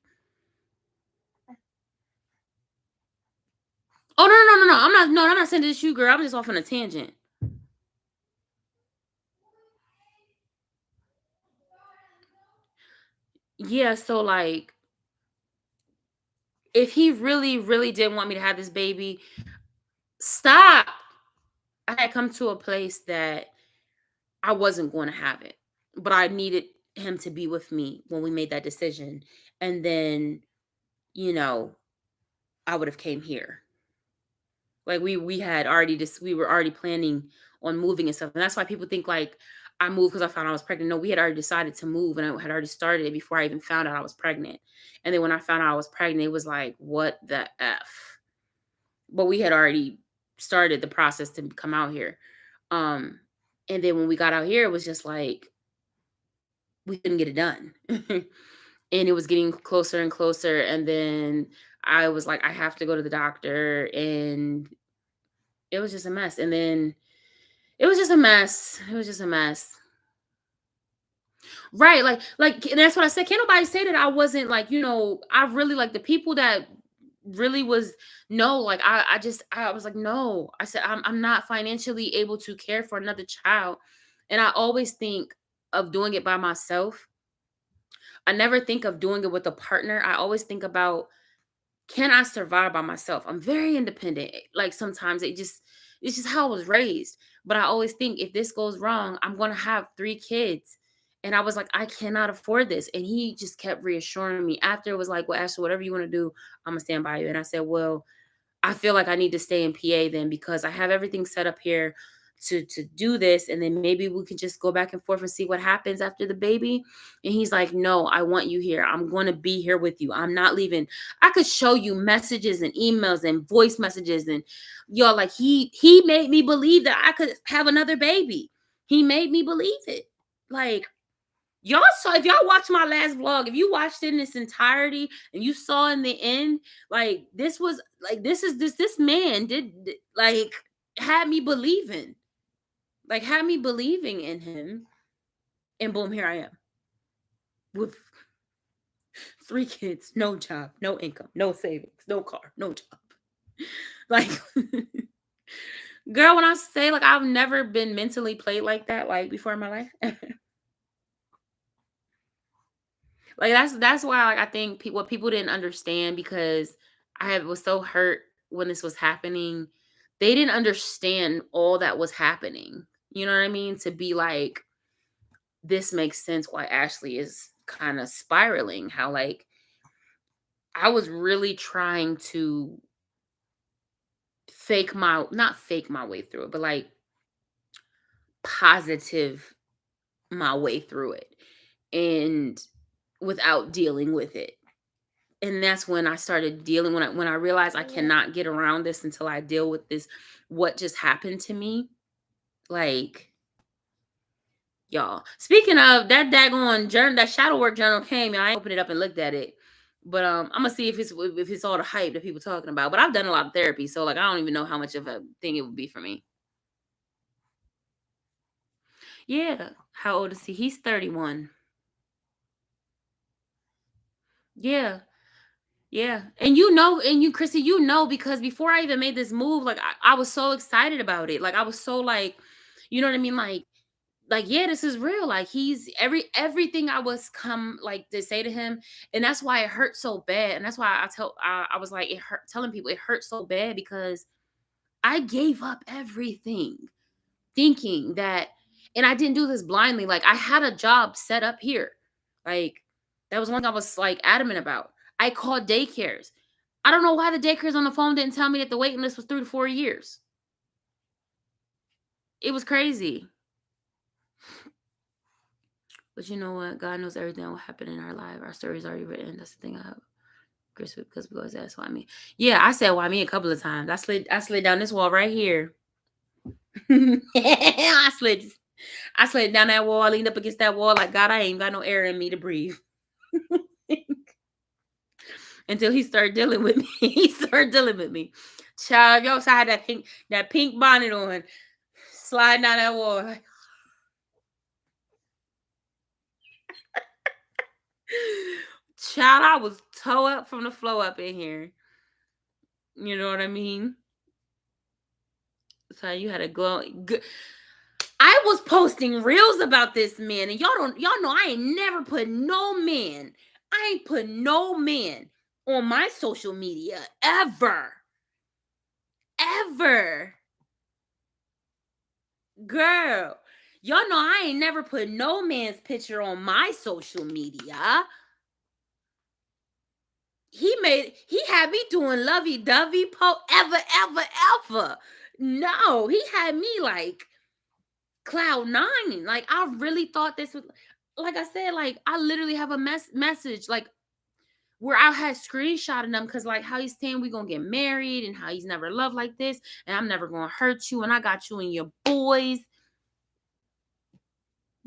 Oh, no. I'm not sending this to you, girl. I'm just off on a tangent. Yeah, so like, if he really, really didn't want me to have this baby, stop. I had come to a place that I wasn't going to have it, but I needed him to be with me when we made that decision. And then, I would have came here. Like, we had already we were already planning on moving and stuff. And that's why people think like I moved because I found out I was pregnant. No, we had already decided to move, and I had already started it before I even found out I was pregnant. And then when I found out I was pregnant, it was like, what the F? But we had already started the process to come out here. And then when we got out here, it was just like, we couldn't get it done. And it was getting closer and closer. And then I was like, I have to go to the doctor. And it was just a mess. And then it was just a mess. It was just a mess. Right. And that's what I said. Can't nobody say that I wasn't like, I really like the people that really was no, like I was like, no. I said, I'm not financially able to care for another child. And I always think of doing it by myself. I never think of doing it with a partner. I always think about, can I survive by myself? I'm very independent. Like sometimes it's just how I was raised. But I always think, if this goes wrong, I'm gonna have 3 kids. And I was like, I cannot afford this. And he just kept reassuring me. After it was like, well, Ashley, whatever you want to do, I'm gonna stand by you. And I said, well, I feel like I need to stay in PA then, because I have everything set up here to do this, and then maybe we can just go back and forth and see what happens after the baby. And he's like, no, I want you here. I'm going to be here with you. I'm not leaving. I could show you messages and emails and voice messages, and y'all, like, he made me believe that I could have another baby. He made me believe it. Like, y'all saw, if y'all watched my last vlog, if you watched it in its entirety and you saw in the end, like, this was like, this man like, had me believing, had me believing in him. And boom, here I am with 3 kids, no job, no income, no savings, no car, no job. Like, girl, when I say, like, I've never been mentally played like that, like, before in my life. Like, that's why, like, I think what people didn't understand, because was so hurt when this was happening. They didn't understand all that was happening. You know what I mean? To be like, this makes sense why Ashley is kind of spiraling. How, like, I was really trying to not fake my way through it, but like positive my way through it, and without dealing with it. And that's when I started dealing, when I realized I cannot get around this until I deal with this, what just happened to me. Like, y'all, speaking of that daggone journal, that shadow work journal came, I ain't opened it up and looked at it. But I'm gonna see if it's all the hype that people talking about. But I've done a lot of therapy, so, like, I don't even know how much of a thing it would be for me. Yeah. How old is he? He's 31. Yeah. Yeah. And Chrissy, because before I even made this move, like, I was so excited about it. Like, I was so, like, you know what I mean? Like, yeah, this is real. Like, he's everything I was come, like, to say to him. And that's why it hurt so bad. And that's why I was like, it hurt, telling people it hurt so bad, because I gave up everything, thinking that, and I didn't do this blindly. Like, I had a job set up here. Like, that was one thing I was, like, adamant about. I called daycares. I don't know why the daycares on the phone didn't tell me that the waiting list was 3 to 4 years. It was crazy. But you know what? God knows everything that will happen in our life. Our story's already written. That's the thing I have. Because we always ask why me. Yeah, I said why me a couple of times. I slid down this wall right here. I slid down that wall. I leaned up against that wall like, God, I ain't got no air in me to breathe. Until he started dealing with me. He started dealing with me. Child, y'all saw I had that pink bonnet on, sliding down that wall. Like, child, I was toe up from the floor up in here. You know what I mean? So you had a glow. I was posting reels about this man, and y'all know I ain't never put no man. I ain't put no man on my social media ever. Ever. Girl, y'all know I ain't never put no man's picture on my social media. He had me doing lovey-dovey ever. No, he had me like cloud nine. Like, I really thought this was, like I said, like, I literally have a message, like, where I had screenshotted them, because, like, how he's saying we gonna get married, and how he's never loved like this, and I'm never gonna hurt you, and I got you and your boys.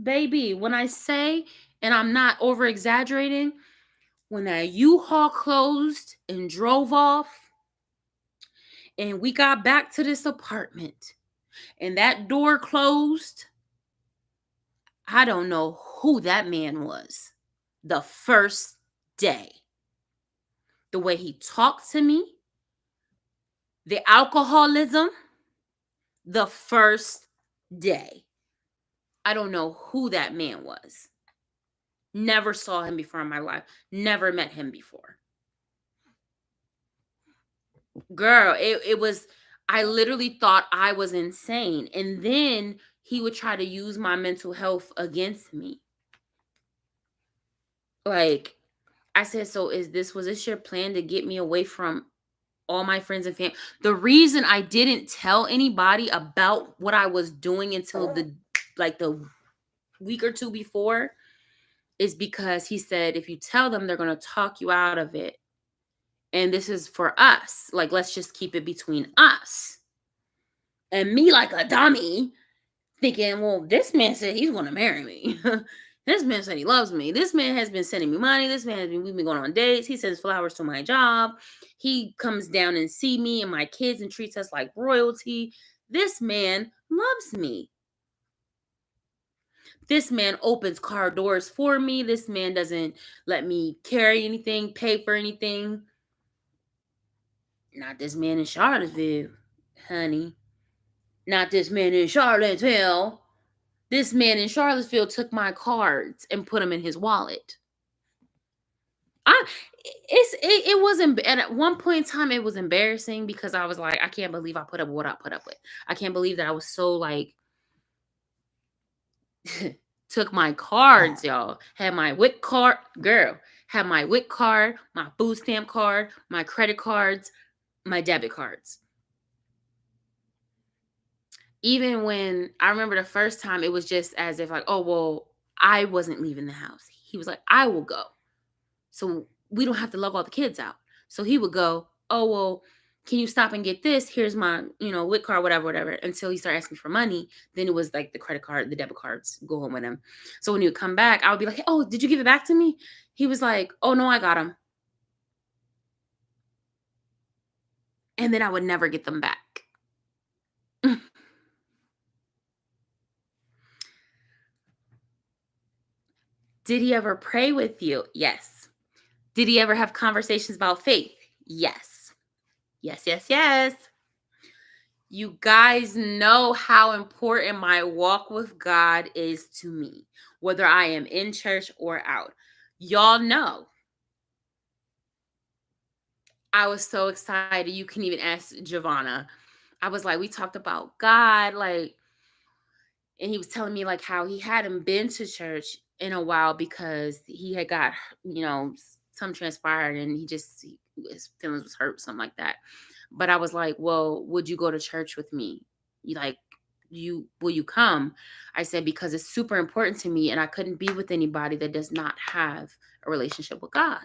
Baby, when I say, and I'm not over exaggerating, when that U-Haul closed and drove off, and we got back to this apartment, and that door closed, I don't know who that man was. The first day, the way he talked to me, the alcoholism, the first day. I don't know who that man was. Never saw him before in my life. Never met him before. Girl, it was, I literally thought I was insane. And then he would try to use my mental health against me. Like, I said, so was this your plan to get me away from all my friends and family? The reason I didn't tell anybody about what I was doing until the week or two before is because he said, if you tell them, they're going to talk you out of it. And this is for us. Like, let's just keep it between us. And me, like a dummy, thinking, well, this man said he's going to marry me. This man said he loves me. This man has been sending me money. We've been going on dates. He sends flowers to my job. He comes down and see me and my kids and treats us like royalty. This man loves me. This man opens car doors for me. This man doesn't let me carry anything, pay for anything. Not this man in Charlottesville, honey. Not this man in Charlottesville. This man in Charlottesville took my cards and put them in his wallet. It was, and at one point in time it was embarrassing because I was like, I can't believe I put up what I put up with. I can't believe that I was so like took my cards, y'all. Had my WIC card, girl. Had my WIC card, my food stamp card, my credit cards, my debit cards. Even when I remember the first time, it was just as if like, oh, well, I wasn't leaving the house. He was like, I will go. So we don't have to lug all the kids out. So he would go, oh, well, can you stop and get this? Here's my, WIC card, whatever, until he started asking for money. Then it was like the credit card, the debit cards go home with him. So when he would come back, I would be like, hey, oh, did you give it back to me? He was like, oh, no, I got them. And then I would never get them back. Did he ever pray with you? Yes. Did he ever have conversations about faith? Yes. Yes, yes, yes. You guys know how important my walk with God is to me, whether I am in church or out. Y'all know. I was so excited. You can even ask Giovanna. I was like, we talked about God, like, and he was telling me like how he hadn't been to church in a while because he had got, some transpired and his feelings was hurt, something like that. But I was like, well, would you go to church with me? Will you come? I said, because it's super important to me and I couldn't be with anybody that does not have a relationship with God.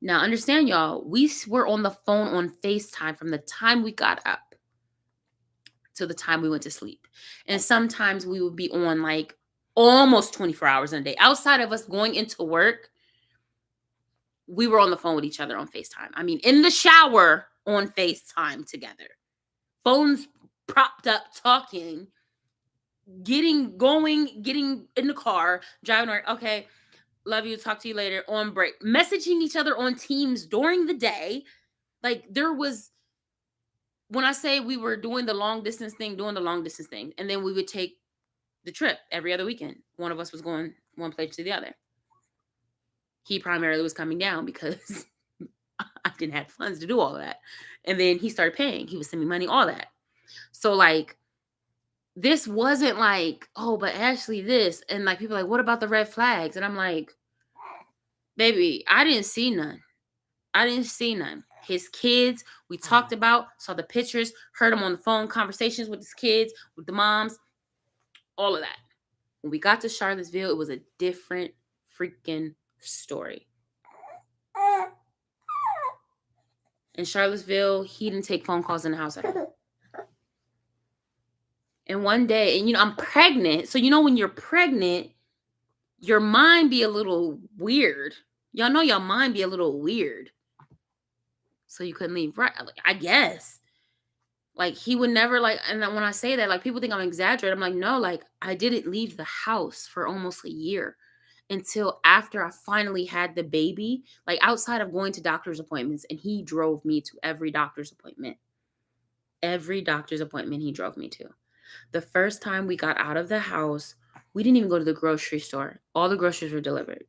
Now, understand, y'all, we were on the phone on FaceTime from the time we got up to the time we went to sleep. And sometimes we would be on like almost 24 hours in a day. Outside of us going into work, we were on the phone with each other on FaceTime. I mean, in the shower on FaceTime together. Phones propped up, talking, getting in the car, driving, okay, love you, talk to you later, on break, messaging each other on Teams during the day. Like, there was, when I say we were doing the long distance thing, and then we would take the trip every other weekend. One of us was going one place to the other. He primarily was coming down because I didn't have funds to do all of that. And then he started paying. He was sending me money, all that. So, like, this wasn't like, oh, but Ashley, this. And, like, people are like, what about the red flags? And I'm like, baby, I didn't see none. His kids, we talked about, saw the pictures, heard him on the phone, conversations with his kids, with the moms, all of that. When we got to Charlottesville, it was a different freaking story. In Charlottesville, he didn't take phone calls in the house at all. And one day, and I'm pregnant. So when you're pregnant, your mind be a little weird. Y'all know your mind be a little weird. So you couldn't leave, right? Like, I guess. Like, he would never, like, and when I say that, like, people think I'm exaggerating. I'm like, no, like, I didn't leave the house for almost a year until after I finally had the baby, like, outside of going to doctor's appointments, and he drove me to every doctor's appointment. Every doctor's appointment he drove me to. The first time we got out of the house, we didn't even go to the grocery store. All the groceries were delivered.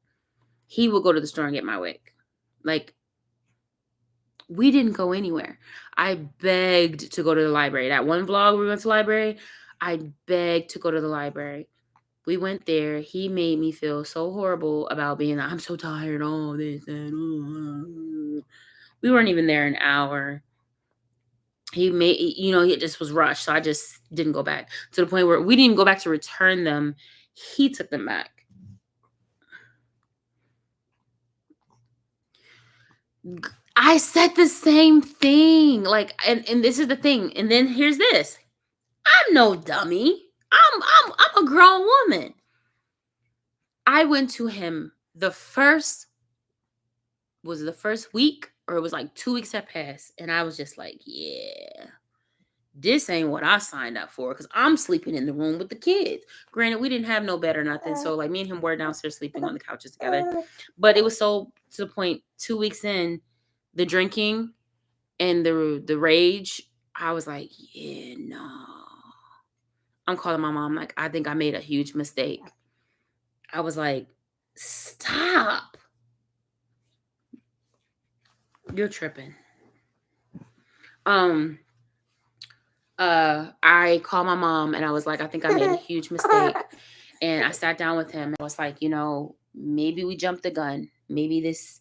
He would go to the store and get my wig. Like, we didn't go anywhere. I begged to go to the library. That one vlog we went to the library, I begged to go to the library. We went there. He made me feel so horrible about being like, I'm so tired, all this and we weren't even there an hour. It just was rushed. So I just didn't go back, to the point where we didn't even go back to return them. He took them back. I said the same thing. Like, and this is the thing. And then here's this. I'm no dummy. I'm a grown woman. I went to him the first week, or it was like 2 weeks had passed, and I was just like, yeah, this ain't what I signed up for, because I'm sleeping in the room with the kids. Granted, we didn't have no bed or nothing, so like me and him were downstairs sleeping on the couches together. But it was so to the point, 2 weeks in, the drinking and the rage, I was like, yeah, no. I'm calling my mom, like, I think I made a huge mistake. I was like, stop. You're tripping. I called my mom and I was like, I think I made a huge mistake. And I sat down with him and I was like, maybe we jumped the gun. Maybe this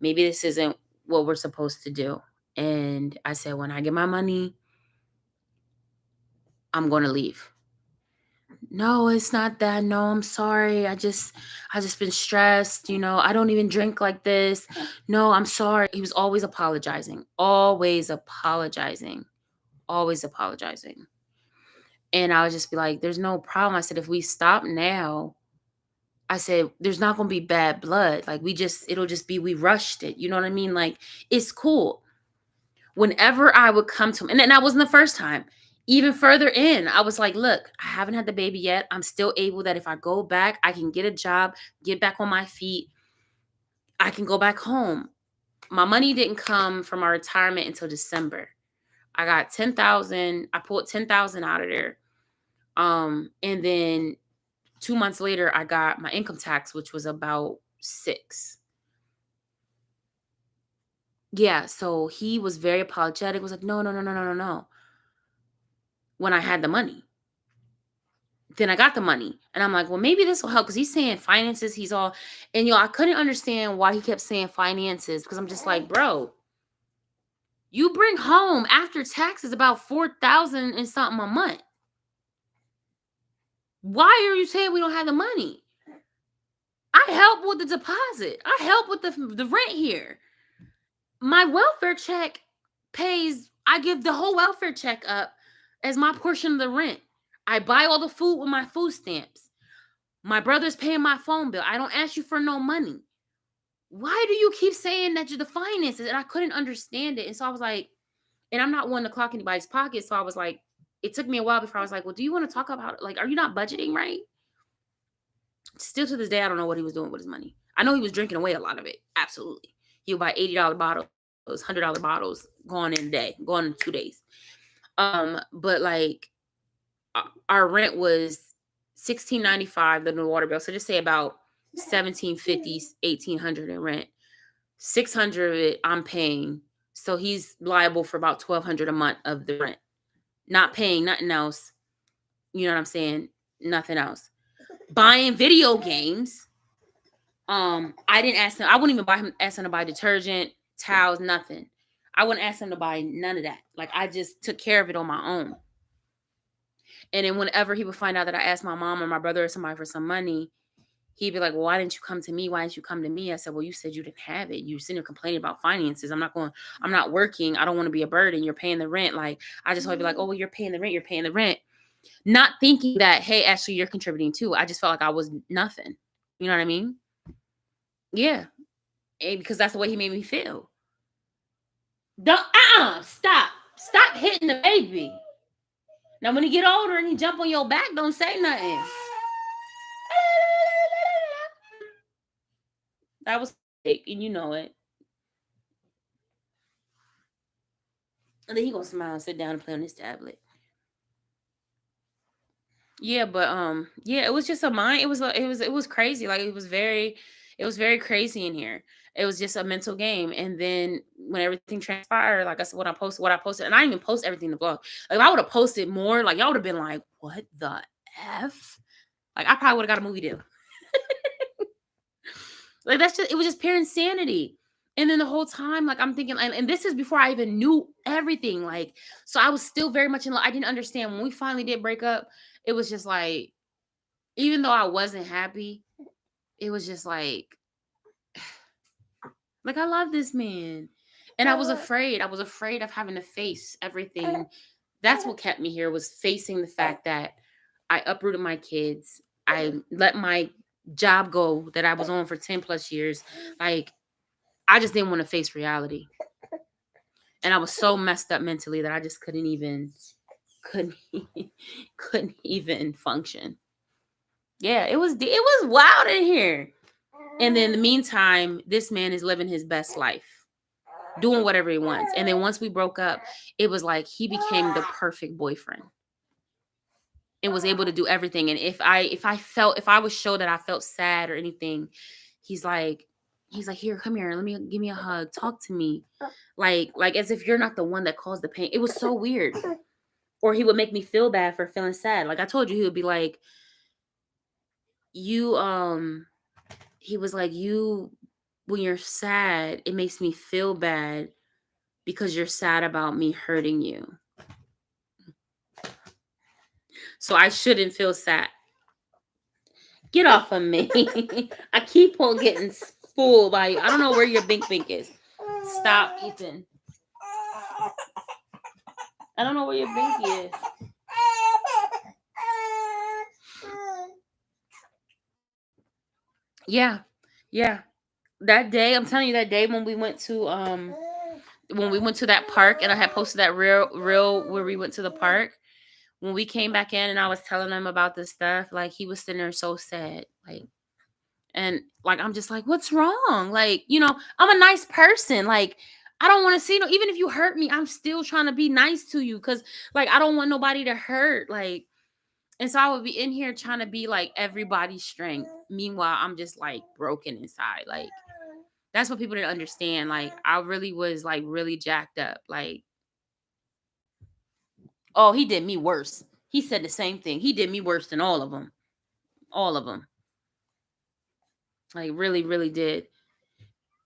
isn't what we're supposed to do. And I said, when I get my money, I'm going to leave. No, it's not that. No, I'm sorry. I just been stressed. I don't even drink like this. No, I'm sorry. He was always apologizing. Always apologizing. Always apologizing. And I would just be like, there's no problem. I said, if we stop now, I said, there's not going to be bad blood. Like, it'll just be, we rushed it. You know what I mean? Like, it's cool. Whenever I would come to him, and that wasn't the first time. Even further in, I was like, look, I haven't had the baby yet. I'm still able that if I go back, I can get a job, get back on my feet. I can go back home. My money didn't come from our retirement until December. I got 10,000. I pulled 10,000 out of there. And then 2 months later, I got my income tax, which was about 6. Yeah. So he was very apologetic. Was like, no, no, no, no, no, no, no. When I had the money. Then I got the money. And I'm like, well, maybe this will help, because he's saying finances. He's all, and I couldn't understand why he kept saying finances, because I'm just like, bro, you bring home after taxes about 4,000 and something a month. Why are you saying we don't have the money? I help with the deposit. I help with the rent here. My welfare check pays, I give the whole welfare check up as my portion of the rent. I buy all the food with my food stamps. My brother's paying my phone bill. I don't ask you for no money. Why do you keep saying that you're the finances? And I couldn't understand it. And so I was like, and I'm not one to clock anybody's pocket. So I was like, it took me a while before I was like, well, do you want to talk about, like, are you not budgeting right? Still to this day, I don't know what he was doing with his money. I know he was drinking away a lot of it. Absolutely. He would buy $80 bottles, $100 bottles, going in a day, going in 2 days. But like, our rent was $16.95, the water bill. So just say about $1,750, $1,800 in rent. $600 of it I'm paying. So he's liable for about $1,200 a month of the rent. Not paying nothing else. You know what I'm saying? Nothing else. Buying video games. I didn't ask him. I wouldn't even ask him to buy detergent, towels, nothing. I wouldn't ask him to buy none of that. Like, I just took care of it on my own. And then whenever he would find out that I asked my mom or my brother or somebody for some money, he'd be like, well, why didn't you come to me? Why didn't you come to me? I said, well, you said you didn't have it. You sitting there complaining about finances. I'm not working. I don't want to be a burden. You're paying the rent. Like, I just want to be like, oh, well, you're paying the rent. You're paying the rent. Not thinking that, hey, actually, you're contributing too. I just felt like I was nothing. You know what I mean? Yeah. Because that's the way he made me feel. Don't, stop. Stop hitting the baby. Now, when he get older and he jump on your back, don't say nothing. That was fake, and you know it. And then he gonna smile and sit down and play on his tablet. Yeah, but yeah, it was just a mind. It was crazy. Like it was very crazy in here. It was just a mental game. And then when everything transpired, like I said, what I posted, and I didn't even post everything in the blog. Like if I would have posted more, like y'all would have been like, "What the f?" Like I probably would have got a movie deal. Like that's just it was just pure insanity. And then the whole time, like I'm thinking, and this is before I even knew everything. Like, so I was still very much in love. I didn't understand when we finally did break up. It was just like, even though I wasn't happy, it was just like I love this man. And I was afraid. I was afraid of having to face everything. That's what kept me here, was facing the fact that I uprooted my kids. I let my job go that I was on for 10 plus years. Like I just didn't want to face reality. And I was so messed up mentally that I just couldn't couldn't even function. Yeah, it was wild in here. And then in the meantime, this man is living his best life, doing whatever he wants. And then once we broke up, it was like he became the perfect boyfriend and was able to do everything. And if I was show that I felt sad or anything, he's like here, come here, give me a hug, talk to me, like as if you're not the one that caused the pain. It was so weird. Or he would make me feel bad for feeling sad. Like I told you, he would be like, you he was like, you, when you're sad, it makes me feel bad because you're sad about me hurting you. So I shouldn't feel sad. Get off of me. I keep on getting spooled. Like, I don't know where your bink bink is. Stop, Ethan. I don't know where your binky is. Yeah. Yeah. That day, I'm telling you, that day when we went to that park, and I had posted that real where we went to the park. When we came back in and I was telling him about this stuff, like he was sitting there so sad. And like I'm just like, what's wrong? Like, I'm a nice person. Like, I don't want to see no, even if you hurt me, I'm still trying to be nice to you. Cause like I don't want nobody to hurt. Like, and so I would be in here trying to be like everybody's strength. Meanwhile, I'm just like broken inside. Like, that's what people didn't understand. Like, I really was like really jacked up. Like, oh, he did me worse. He said the same thing. He did me worse than all of them. All of them. Like, really, really did.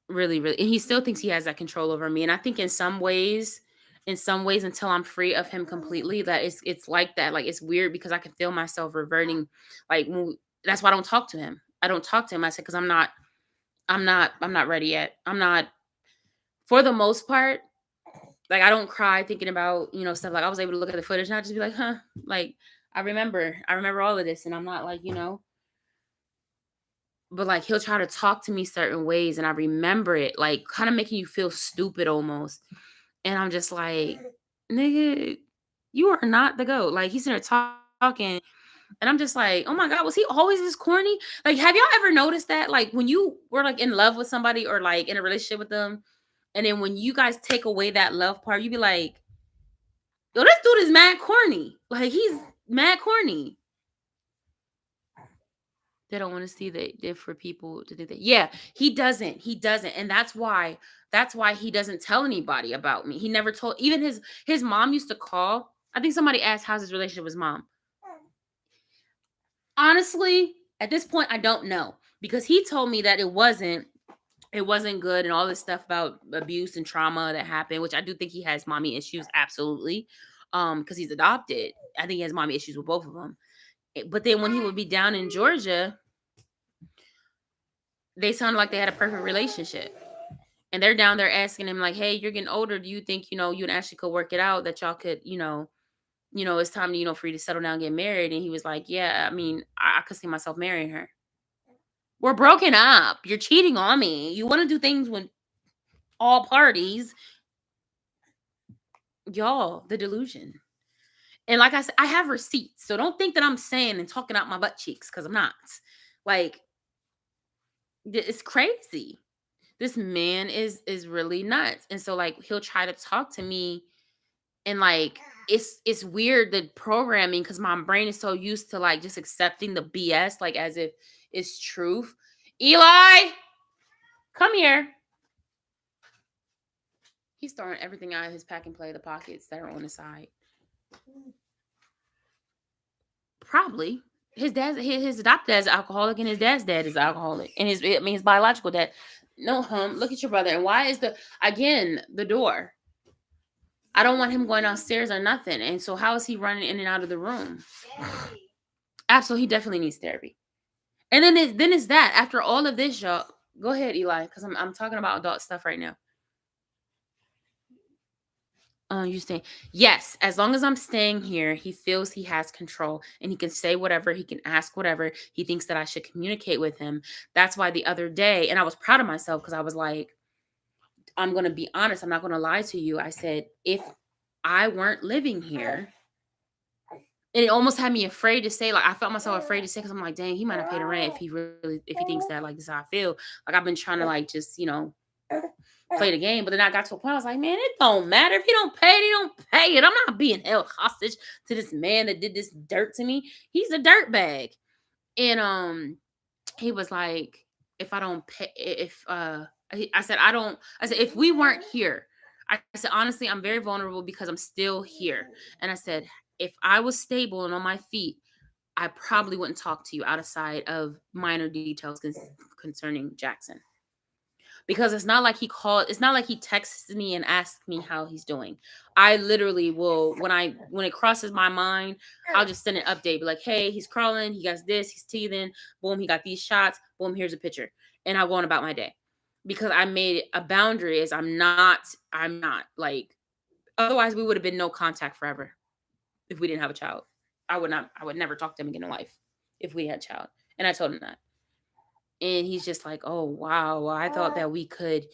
Really, really. And he still thinks he has that control over me. And I think in some ways, until I'm free of him completely, that it's like that. Like, it's weird because I can feel myself reverting. Like, that's why I don't talk to him. I don't talk to him. I said, because I'm not ready yet. I'm not, for the most part. Like, I don't cry thinking about, stuff. Like, I was able to look at the footage and I just be like, huh. Like, I remember all of this, and I'm not like, but like he'll try to talk to me certain ways and I remember it, like kind of making you feel stupid almost. And I'm just like, nigga, you are not the goat. Like he's in there talking, and I'm just like, oh my God, was he always this corny? Like, have y'all ever noticed that? Like when you were like in love with somebody or like in a relationship with them, and then when you guys take away that love part, you be like, yo, this dude is mad corny. Like he's mad corny. They don't want to see that they're for people to do that. Yeah, he doesn't. He doesn't. And that's why he doesn't tell anybody about me. He never told, even his mom used to call. I think somebody asked how's his relationship with his mom. Honestly, at this point, I don't know. Because he told me that it wasn't good and all this stuff about abuse and trauma that happened, which I do think he has mommy issues, absolutely. Because he's adopted. I think he has mommy issues with both of them. But then when he would be down in Georgia, they sounded like they had a perfect relationship. And they're down there asking him, like, hey, you're getting older. Do you think, you and Ashley could work it out that y'all could, it's time, for you to settle down and get married. And he was like, yeah, I mean, I could see myself marrying her. We're broken up. You're cheating on me. You want to do things with all parties. Y'all, the delusion. And like I said, I have receipts. So don't think that I'm saying and talking out my butt cheeks, because I'm not. Like, it's crazy. This man is really nuts. And so like he'll try to talk to me, and like it's weird, the programming, because my brain is so used to like just accepting the BS like as if it's truth. Eli, come here. He's throwing everything out of his pack and play, the pockets that are on the side. Probably. His adopted dad is alcoholic, and his dad's dad is alcoholic. And his biological dad. No, look at your brother. And why is the door? I don't want him going downstairs or nothing. And so how is he running in and out of the room? Absolutely, he definitely needs therapy. And then it's that after all of this, y'all. Go ahead, Eli, because I'm talking about adult stuff right now. You staying? Yes, as long as I'm staying here, he feels he has control, and he can say whatever, he can ask whatever. He thinks that I should communicate with him. That's why the other day, and I was proud of myself, because I was like, I'm going to be honest. I'm not going to lie to you. I said, if I weren't living here, and it almost had me afraid to say, like, I felt myself afraid to say, because I'm like, dang, he might not pay the rent if he thinks that, like, this is how I feel. Like, I've been trying to, like, just, play the game. But then I got to a point, I was like, man, it don't matter. If he don't pay it, he don't pay it. I'm not being held hostage to this man that did this dirt to me. He's a dirtbag. And he was like, if I don't pay, I said, if we weren't here, I said, honestly, I'm very vulnerable because I'm still here. And I said, if I was stable and on my feet, I probably wouldn't talk to you outside of minor details concerning Jackson. Because it's not like it's not like he texts me and asks me how he's doing. I literally will, when it crosses my mind, I'll just send an update, be like, hey, he's crawling, he got this, he's teething, boom, he got these shots, boom, here's a picture. And I'll go on about my day. Because I made a boundary is I'm not like, otherwise we would have been no contact forever if we didn't have a child. I would never talk to him again in life if we had a child. And I told him that. And he's just like, oh, wow. Well, I thought that we could,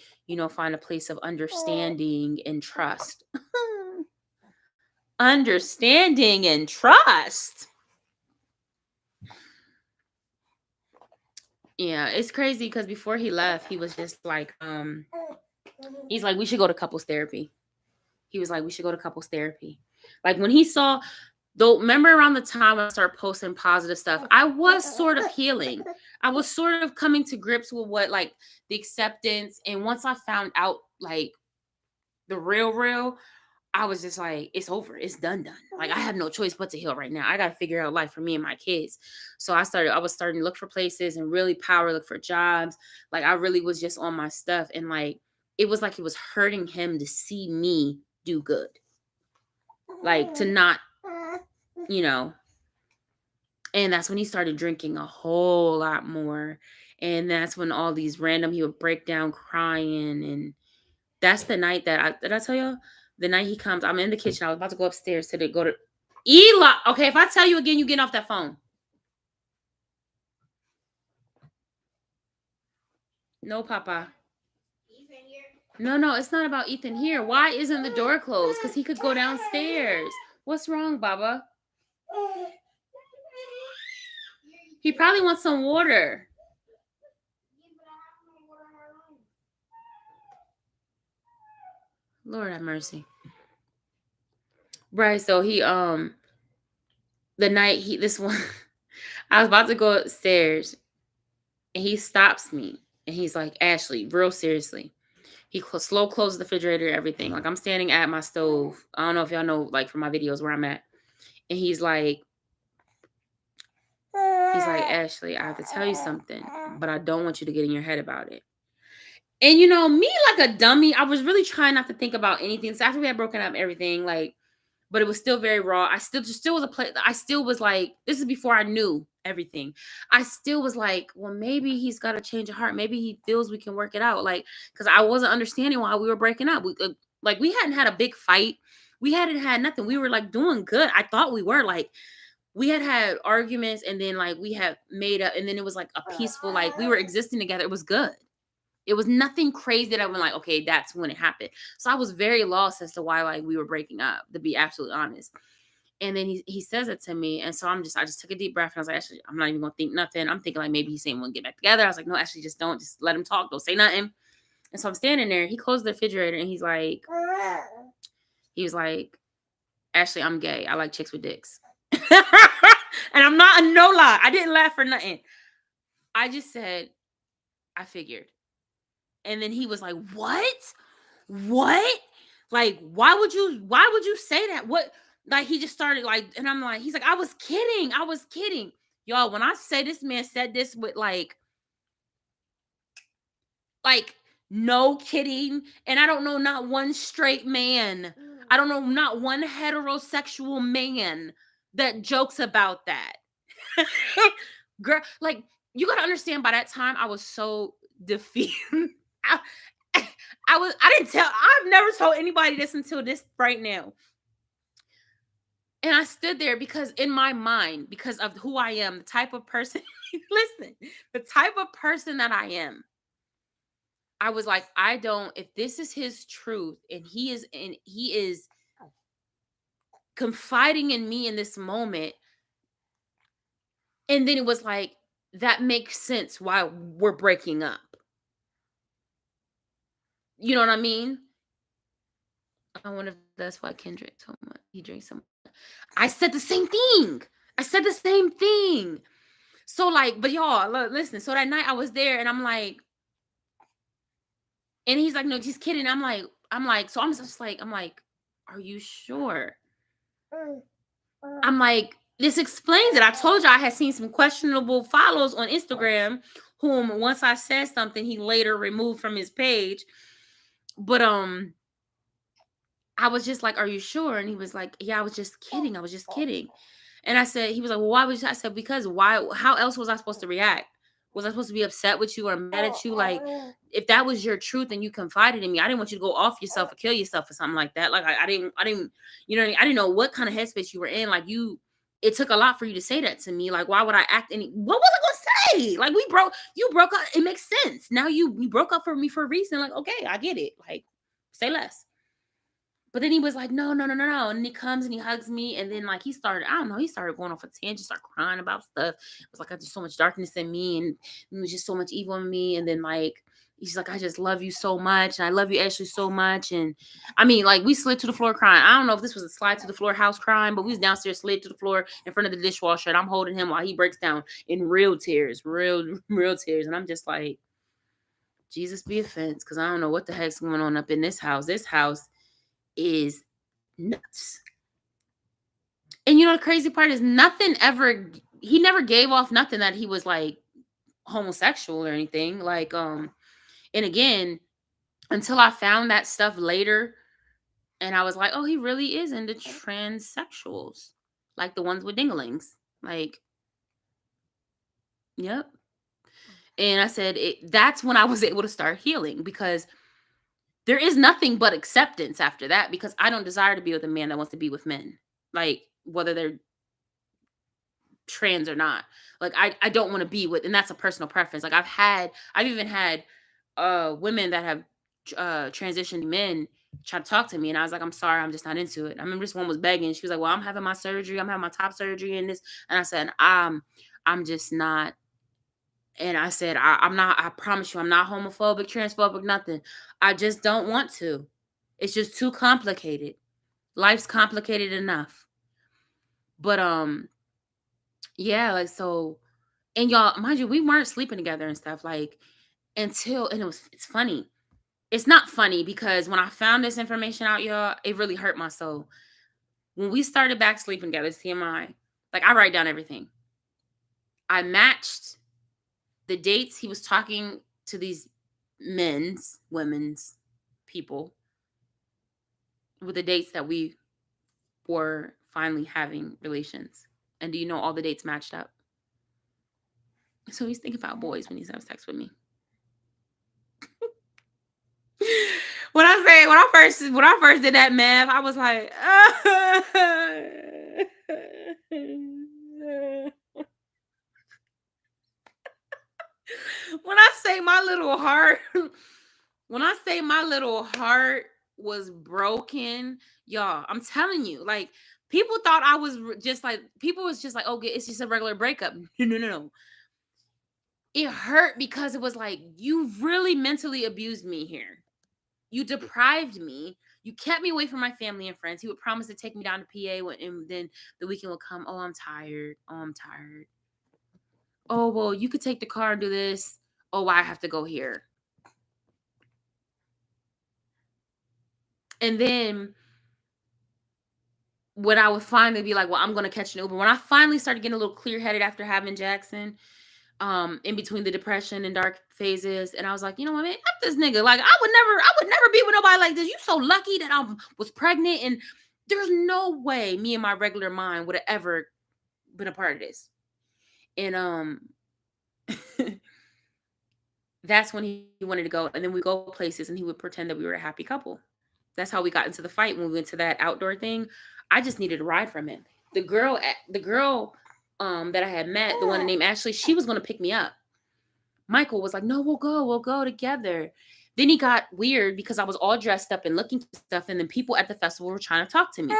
find a place of understanding and trust. Understanding and trust. Yeah, it's crazy because before he left, he was just like, he's like, we should go to couples therapy. He was like, we should go to couples therapy. Like when he saw, though, remember around the time I started posting positive stuff, I was sort of healing. I was sort of coming to grips with what, like, the acceptance. And once I found out, like, the real, I was just like, it's over. It's done. Like, I have no choice but to heal right now. I got to figure out life for me and my kids. So I was starting to look for places and really look for jobs. Like, I really was just on my stuff. And, like, it was like it was hurting him to see me do good. Like, to not, and that's when he started drinking a whole lot more. And that's when all these he would break down crying. And that's the night that did I tell you? The night he comes, I'm in the kitchen. I was about to go upstairs to go to Eli. Okay, if I tell you again, you get off that phone. No, Papa. Ethan here? No, it's not about Ethan here. Why isn't the door closed? Because he could go downstairs. What's wrong, Baba? He probably wants some water. Lord have mercy. Right, so he the night this one I was about to go upstairs and he stops me and he's like, Ashley, real seriously. He slow closes the refrigerator, everything. Like, I'm standing at my stove. I don't know if y'all know, like, from my videos where I'm at. And he's like, Ashley, I have to tell you something, but I don't want you to get in your head about it. And me, like a dummy, I was really trying not to think about anything. So after we had broken up, everything, like, but it was still very raw. I still was a place. I still was like, this is before I knew everything. I still was like, well, maybe he's got a change of heart. Maybe he feels we can work it out. Like, because I wasn't understanding why we were breaking up. We hadn't had a big fight. We hadn't had nothing. We were like doing good. I thought we were like, we had arguments, and then like we had made up, and then it was like a peaceful, like we were existing together. It was good. It was nothing crazy that I went like, okay, that's when it happened. So I was very lost as to why like we were breaking up, to be absolutely honest. And then he says it to me. And so I just took a deep breath, and I was like, actually, I'm not even gonna think nothing. I'm thinking like maybe he's saying we'll get back together. I was like, no, actually just don't, just let him talk. Don't say nothing. And so I'm standing there. He closed the refrigerator, and he was like, Ashley, I'm gay. I like chicks with dicks. And I'm not a no lie. I didn't laugh or nothing. I just said, I figured. And then he was like, what? What? Like, why would you say that? What? Like, he just started like, and I'm like, he's like, I was kidding. I was kidding. Y'all, when I say this man said this with like no kidding, and I don't know not one straight man. I don't know not one heterosexual man that jokes about that. Girl, like, you gotta understand, by that time I was so defeated. I, I've never told anybody this until this right now. And I stood there because in my mind, because of who I am, the type of person, listen, the type of person that I am, I was like, I don't, if this is his truth and he is confiding in me in this moment. And then it was like, that makes sense why we're breaking up. You know what I mean? I wonder if that's why Kendrick so much. He drinks so much. I said the same thing. I said the same thing. So like, but y'all, listen. So that night I was there, and I'm like, and he's like, no, he's kidding. I'm like, so I'm just like, I'm like, are you sure? I'm like, this explains it. I told you I had seen some questionable follows on Instagram, whom once I said something, he later removed from his page. But I was just like, are you sure? And he was like, yeah, I was just kidding. I was just kidding. And I said, he was like, well, why was I said, because why, how else was I supposed to react? Was I supposed to be upset with you or mad at you? Like, if that was your truth and you confided in me, I didn't want you to go off yourself or kill yourself or something like that. Like, I didn't, you know what I mean? I didn't know what kind of headspace you were in. Like, it took a lot for you to say that to me. Like, why would I act what was I gonna say? Like, you broke up. It makes sense. Now you broke up for me for a reason. Like, okay, I get it. Like, say less. But then he was like, no, no, no, no, no. And he comes and he hugs me. And then, like, he started going off a tangent, started crying about stuff. It was like, there's so much darkness in me, and there's just so much evil in me. And then, like, he's like, I just love you so much. And I love you, Ashley, so much. And I mean, like, we slid to the floor crying. I don't know if this was a slide to the floor house crying, but we was downstairs, slid to the floor in front of the dishwasher. And I'm holding him while he breaks down in real tears, real tears. And I'm just like, Jesus be offense, because I don't know what the heck's going on up in this house. This house is nuts. And you know, the crazy part is he never gave off nothing that he was like homosexual or anything. Like, and again, until I found that stuff later, and I was like, oh, he really is into transsexuals, like the ones with dinglings. Like, yep. And I said, that's when I was able to start healing, because there is nothing but acceptance after that, because I don't desire to be with a man that wants to be with men. Like, whether they're trans or not. Like, I don't want to be with, and that's a personal preference. Like, I've even had women that have transitioned men try to talk to me, and I was like, I'm sorry, I'm just not into it. I remember this one was begging. She was like, well, I'm having my surgery, I'm having my top surgery and this. And I said, I'm just not. And I said, I'm not, I promise you, I'm not homophobic, transphobic, nothing. I just don't want to. It's just too complicated. Life's complicated enough. But yeah, like, so, and y'all, mind you, we weren't sleeping together and stuff, like, until, and it's funny. It's not funny, because when I found this information out, y'all, it really hurt my soul. When we started back sleeping together, TMI, like, I write down everything. I matched the dates he was talking to these women's people with the dates that we were finally having relations. And do you know all the dates matched up? So he's thinking about boys when he's having sex with me. when I first did that math, I was like, when I say my little heart, when I say my little heart was broken, y'all, I'm telling you, like people thought I was just like people was just like, okay, it's just a regular breakup. No, no, no, no. It hurt because it was like you really mentally abused me here. You deprived me. You kept me away from my family and friends. He would promise to take me down to PA and then the weekend would come. Oh, I'm tired. Oh, I'm tired. Oh, well, you could take the car and do this. Oh, I have to go here. And then when I would finally be like, well, I'm going to catch an Uber. When I finally started getting a little clear headed after having Jackson, in between the depression and dark phases, and I was like, you know what, man, F this nigga. Like, I would never be with nobody like this. You so lucky that I was pregnant, and there's no way me and my regular mind would have ever been a part of this. And that's when he wanted to go, and then we go places, and he would pretend that we were a happy couple. That's how we got into the fight when we went to that outdoor thing. I just needed a ride from him. The girl that I had met, the one named Ashley, she was going to pick me up. Michael was like, no, we'll go together. Then he got weird because I was all dressed up and looking for stuff, and then people at the festival were trying to talk to me.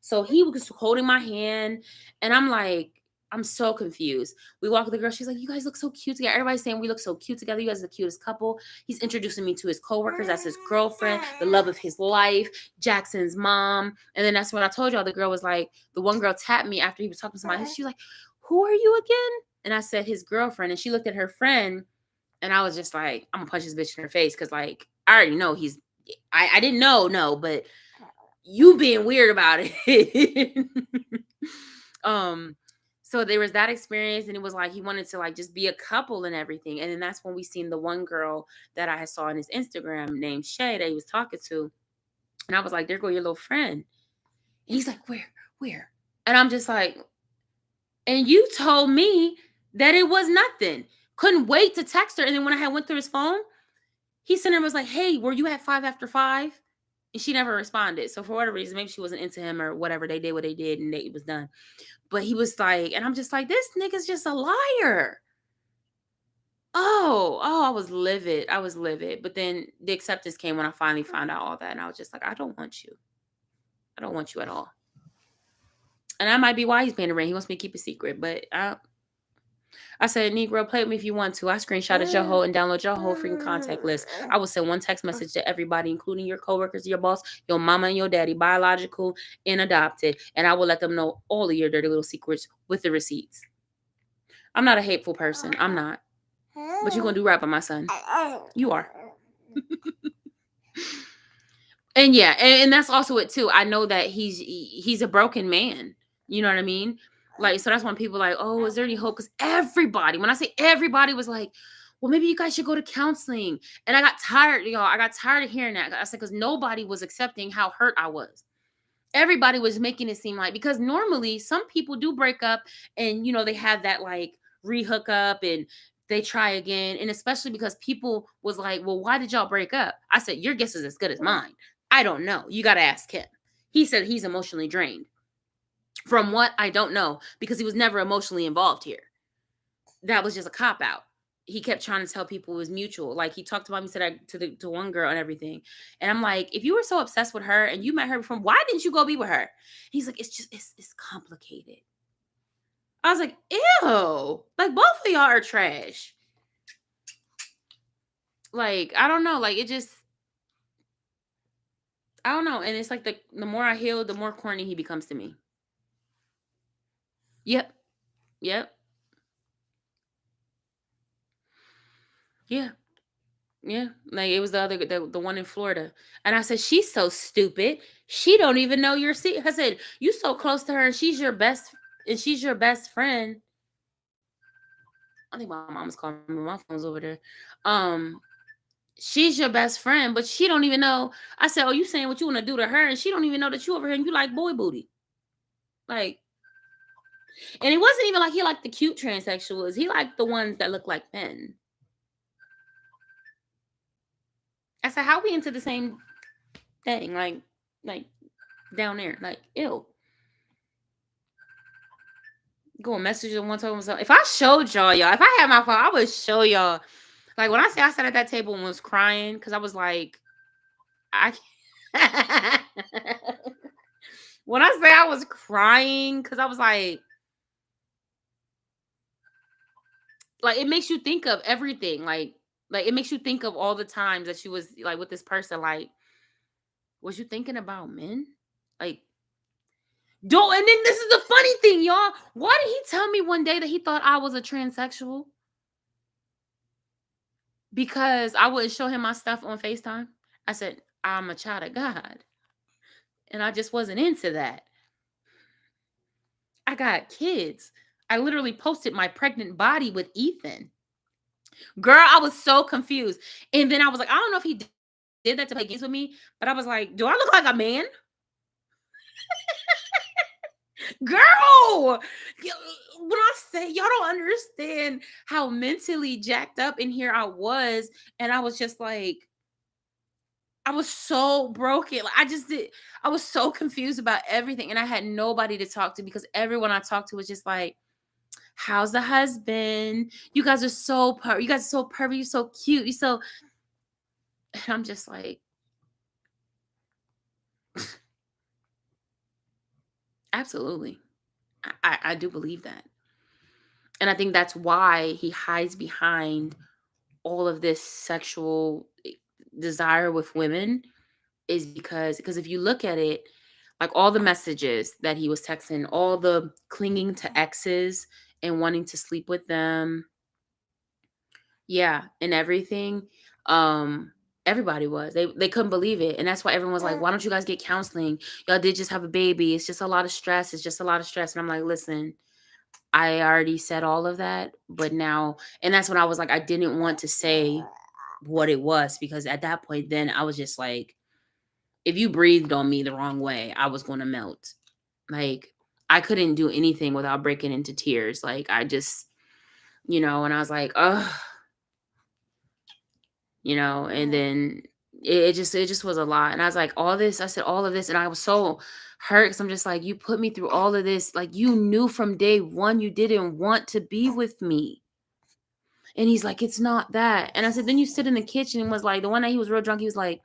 So he was holding my hand, and I'm like, I'm so confused. We walk with the girl. She's like, you guys look so cute together. Everybody's saying we look so cute together. You guys are the cutest couple. He's introducing me to his coworkers. That's his girlfriend, the love of his life, Jackson's mom. And then that's when I told y'all the girl was like, the one girl tapped me after he was talking to somebody. She was like, who are you again? And I said, his girlfriend. And she looked at her friend, and I was just like, I'm going to punch this bitch in her face because, like, I already know I didn't know, no, but you being weird about it. So there was that experience, and it was like he wanted to like just be a couple and everything. And then that's when we seen the one girl that I had saw on his Instagram named Shay that he was talking to. And I was like, there go your little friend. And he's like, where? And I'm just like, and you told me that it was nothing. Couldn't wait to text her. And then when I had went through his phone, he sent her was like, hey, were you at 5 after 5? And she never responded. So for whatever reason, maybe she wasn't into him or whatever. They did what they did and it was done. But he was like, and I'm just like, this nigga's just a liar. I was livid. But then the acceptance came when I finally found out all that. And I was just like, I don't want you. I don't want you at all. And that might be why he's paying the rent. He wants me to keep a secret. But I said, Negro, play with me if you want to. I screenshotted your whole and download your whole freaking contact list. I will send one text message to everybody, including your coworkers, your boss, your mama and your daddy, biological and adopted. And I will let them know all of your dirty little secrets with the receipts. I'm not a hateful person. I'm not. But you're going to do right by my son. You are. And yeah, and that's also it too. I know that he's a broken man. You know what I mean? Like, so that's when people are like, oh, is there any hope? Because everybody, when I say everybody, was like, well, maybe you guys should go to counseling. And I got tired, y'all. I got tired of hearing that. I said, because nobody was accepting how hurt I was. Everybody was making it seem like, because normally some people do break up and, you know, they have that like re-hook up and they try again. And especially because people was like, well, why did y'all break up? I said, your guess is as good as mine. I don't know. You got to ask him. He said he's emotionally drained. From what? I don't know, because he was never emotionally involved here. That was just a cop out. He kept trying to tell people it was mutual. Like he talked about me to one girl and everything. And I'm like, if you were so obsessed with her and you met her before, why didn't you go be with her? He's like, it's complicated. I was like, ew. Like both of y'all are trash. Like, I don't know. Like it just, I don't know. And it's like the more I heal, the more corny he becomes to me. Yep. Yeah. Yeah. Like it was the one in Florida. And I said, she's so stupid. She don't even know your seat. I said, you so close to her and she's your best friend. I think my mom's calling me. My phone's over there. She's your best friend, but she don't even know. I said, oh, you saying what you want to do to her, and she don't even know that you over here and you like boy booty. Like, and it wasn't even like he liked the cute transsexuals. He liked the ones that look like men. I said, said, how we into the same thing? Like down there. Like, ew. Go and message them one time. If I showed y'all, if I had my phone, I would show y'all. Like when I say I sat at that table and was crying because I was like, I can't. When I say I was crying because I was like it makes you think of everything. Like it makes you think of all the times that she was like with this person. Like, was you thinking about men? Like, don't. And then this is the funny thing, y'all. Why did he tell me one day that he thought I was a transsexual? Because I wouldn't show him my stuff on FaceTime. I said, I'm a child of God. And I just wasn't into that. I got kids. I literally posted my pregnant body with Ethan. Girl, I was so confused. And then I was like, I don't know if he did that to play games with me, but I was like, do I look like a man? Girl, when I say y'all don't understand how mentally jacked up in here I was, and I was just like, I was so broken. Like, I was so confused about everything, and I had nobody to talk to because everyone I talked to was just like, how's the husband? You guys are so you guys are so perfect. You're so cute. You so. And I'm just like, absolutely. I do believe that. And I think that's why he hides behind all of this sexual desire with women is because if you look at it, like all the messages that he was texting, all the clinging to exes and wanting to sleep with them, yeah, and everything, everybody was. They couldn't believe it. And that's why everyone was like, why don't you guys get counseling? Y'all did just have a baby. It's just a lot of stress. It's just a lot of stress. And I'm like, listen, I already said all of that, but now, and that's when I was like, I didn't want to say what it was because at that point, then I was just like, if you breathed on me the wrong way, I was going to melt. Like, I couldn't do anything without breaking into tears. Like, I just, and I was like, oh, and then it just was a lot. And I was like, I said all of this, and I was so hurt because I'm just like, you put me through all of this. Like, you knew from day one you didn't want to be with me. And he's like, it's not that. And I said, then you sit in the kitchen and was like, the one night he was real drunk, he's like,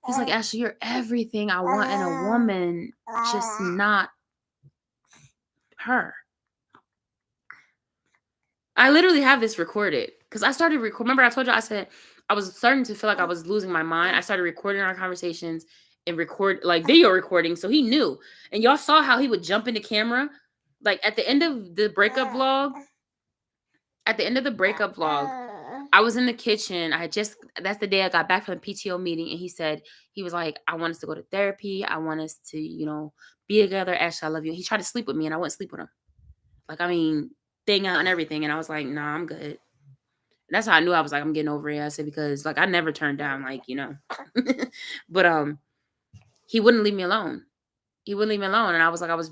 Ashley, you're everything I want in a woman, just not her. I literally have this recorded because I started remember I told you I said I was starting to feel like I was losing my mind. I started recording our conversations and like video recording, so he knew. And y'all saw how he would jump into camera, like at the end of the breakup vlog. At the end of the breakup vlog, I was in the kitchen. That's the day I got back from the PTO meeting, and he was like, I want us to go to therapy. I want us to, be together. Ashley, I love you. He tried to sleep with me, and I wouldn't sleep with him. Like, I mean, thing out and everything. And I was like, nah, I'm good. That's how I knew I was like, I'm getting over it. I said, because like I never turned down, like, but he wouldn't leave me alone. He wouldn't leave me alone. And I was like, I was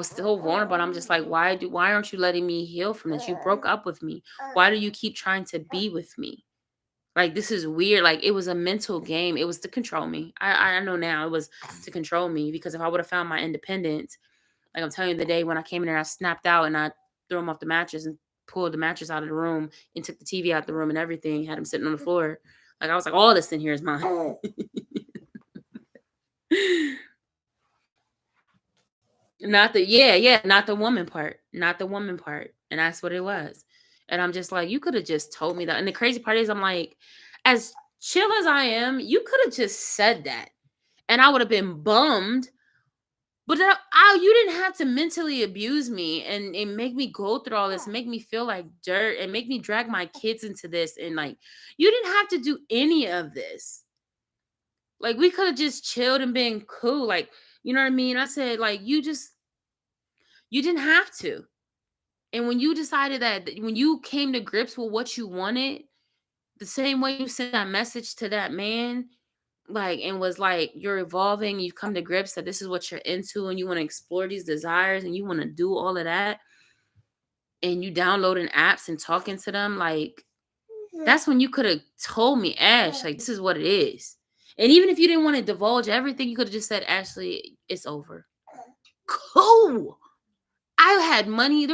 still vulnerable. And I'm just like, why aren't you letting me heal from this? You broke up with me. Why do you keep trying to be with me? Like, this is weird. Like, it was a mental game. It was to control me. I know now it was to control me because if I would have found my independence, like I'm telling you, the day when I came in there, I snapped out and I threw him off the mattress and pulled the mattress out of the room and took the TV out the room and everything, had him sitting on the floor. Like, I was like, all this in here is mine. Not the woman part. Not the woman part. And that's what it was. And I'm just like, you could have just told me that. And the crazy part is, I'm like, as chill as I am, you could have just said that. And I would have been bummed. But you didn't have to mentally abuse me and make me go through all this, make me feel like dirt, and make me drag my kids into this. And like, you didn't have to do any of this. Like, we could have just chilled and been cool. Like, you know what I mean? I said, like, you didn't have to. And when you decided when you came to grips with what you wanted, the same way you sent that message to that man, like, and was like, you're evolving, you've come to grips that this is what you're into and you want to explore these desires and you want to do all of that, and you downloading apps and talking to them, like, That's when you could have told me, Ash, like, this is what it is. And even if you didn't want to divulge everything, you could have just said, Ashley, it's over. Cool. I had money.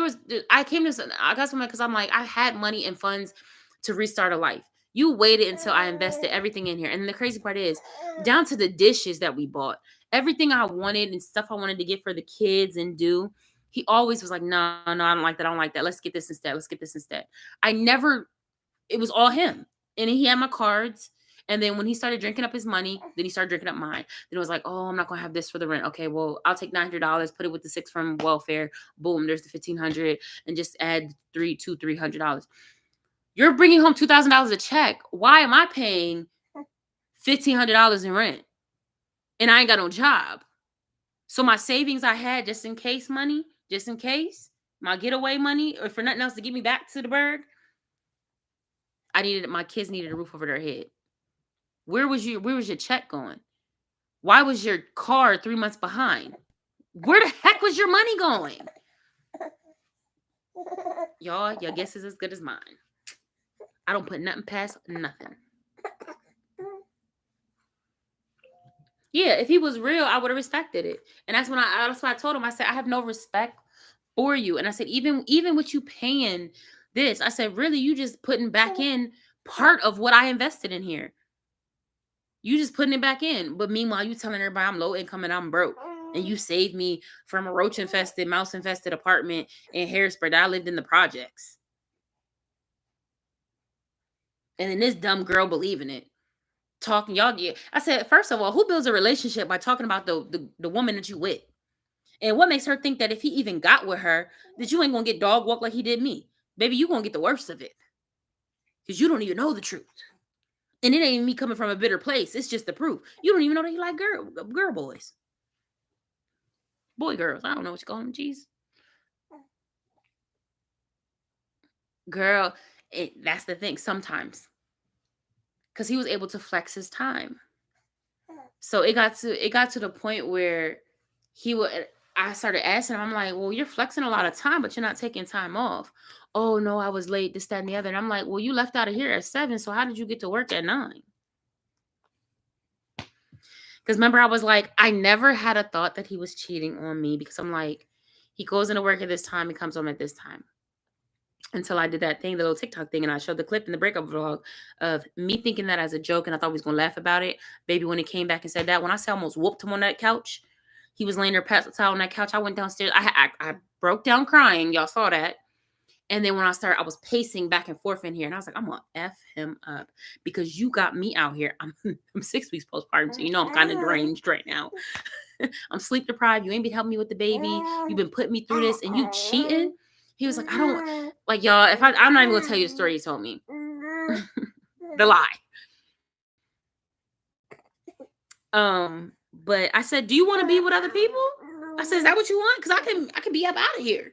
I came to, I got something because I'm like, I had money and funds to restart a life. You waited until I invested everything in here. And the crazy part is, down to the dishes that we bought, everything I wanted and stuff I wanted to get for the kids and do, he always was like, no, no, I don't like that. I don't like that. Let's get this instead. Let's get this instead. I never, it was all him. And he had my cards. And then when he started drinking up his money, then he started drinking up mine. Then it was like, oh, I'm not gonna have this for the rent. Okay, well, I'll take $900, put it with the $600 from welfare. Boom, there's the $1,500, and just add $300. You're bringing home $2,000 a check. Why am I paying $1,500 in rent? And I ain't got no job. So my savings I had just in case money, just in case, my getaway money, or for nothing else to get me back to the burg, my kids needed a roof over their head. Where was your check going? Why was your car 3 months behind? Where the heck was your money going? Y'all, your guess is as good as mine. I don't put nothing past nothing. Yeah, if he was real, I would have respected it. And that's why I told him, I said, I have no respect for you. And I said, even with you paying this, I said, really, you just putting back in part of what I invested in here. You just putting it back in. But meanwhile, you telling everybody I'm low income and I'm broke. And you saved me from a roach infested, mouse infested apartment in Harrisburg that I lived in the projects. And then this dumb girl believing it. Talking, y'all. Yeah. I said, first of all, who builds a relationship by talking about the woman that you with? And what makes her think that if he even got with her, that you ain't gonna get dog walk like he did me? Baby, you gonna get the worst of it. Because you don't even know the truth. And it ain't me coming from a bitter place. It's just the proof. You don't even know that you like girl boys. Boy girls. I don't know what you call them. Jeez. Girl, that's the thing. Sometimes. Because he was able to flex his time. So it got to the point where I started asking him, I'm like, well, you're flexing a lot of time, but you're not taking time off. Oh no, I was late, this, that, and the other. And I'm like, well, you left out of here at 7, so how did you get to work at 9? Because remember, I was like, I never had a thought that he was cheating on me, because I'm like, he goes into work at this time, he comes home at this time. Until I did that thing, the little TikTok thing, and I showed the clip in the breakup vlog of me thinking that as a joke, and I thought he was going to laugh about it. Baby, when he came back and said that, when I said I almost whooped him on that couch, he was laying there passed out on that couch. I went downstairs. I broke down crying. Y'all saw that. And then when I was pacing back and forth in here, and I was like, I'm going to F him up because you got me out here. I'm 6 weeks postpartum, so you know I'm kind of deranged right now. I'm sleep deprived. You ain't been helping me with the baby. You've been putting me through this, and you cheating? He was like, I don't, like, y'all, I'm not even going to tell you the story he told me. The lie. But I said, do you want to be with other people? I said, is that what you want? Because I can be up out of here.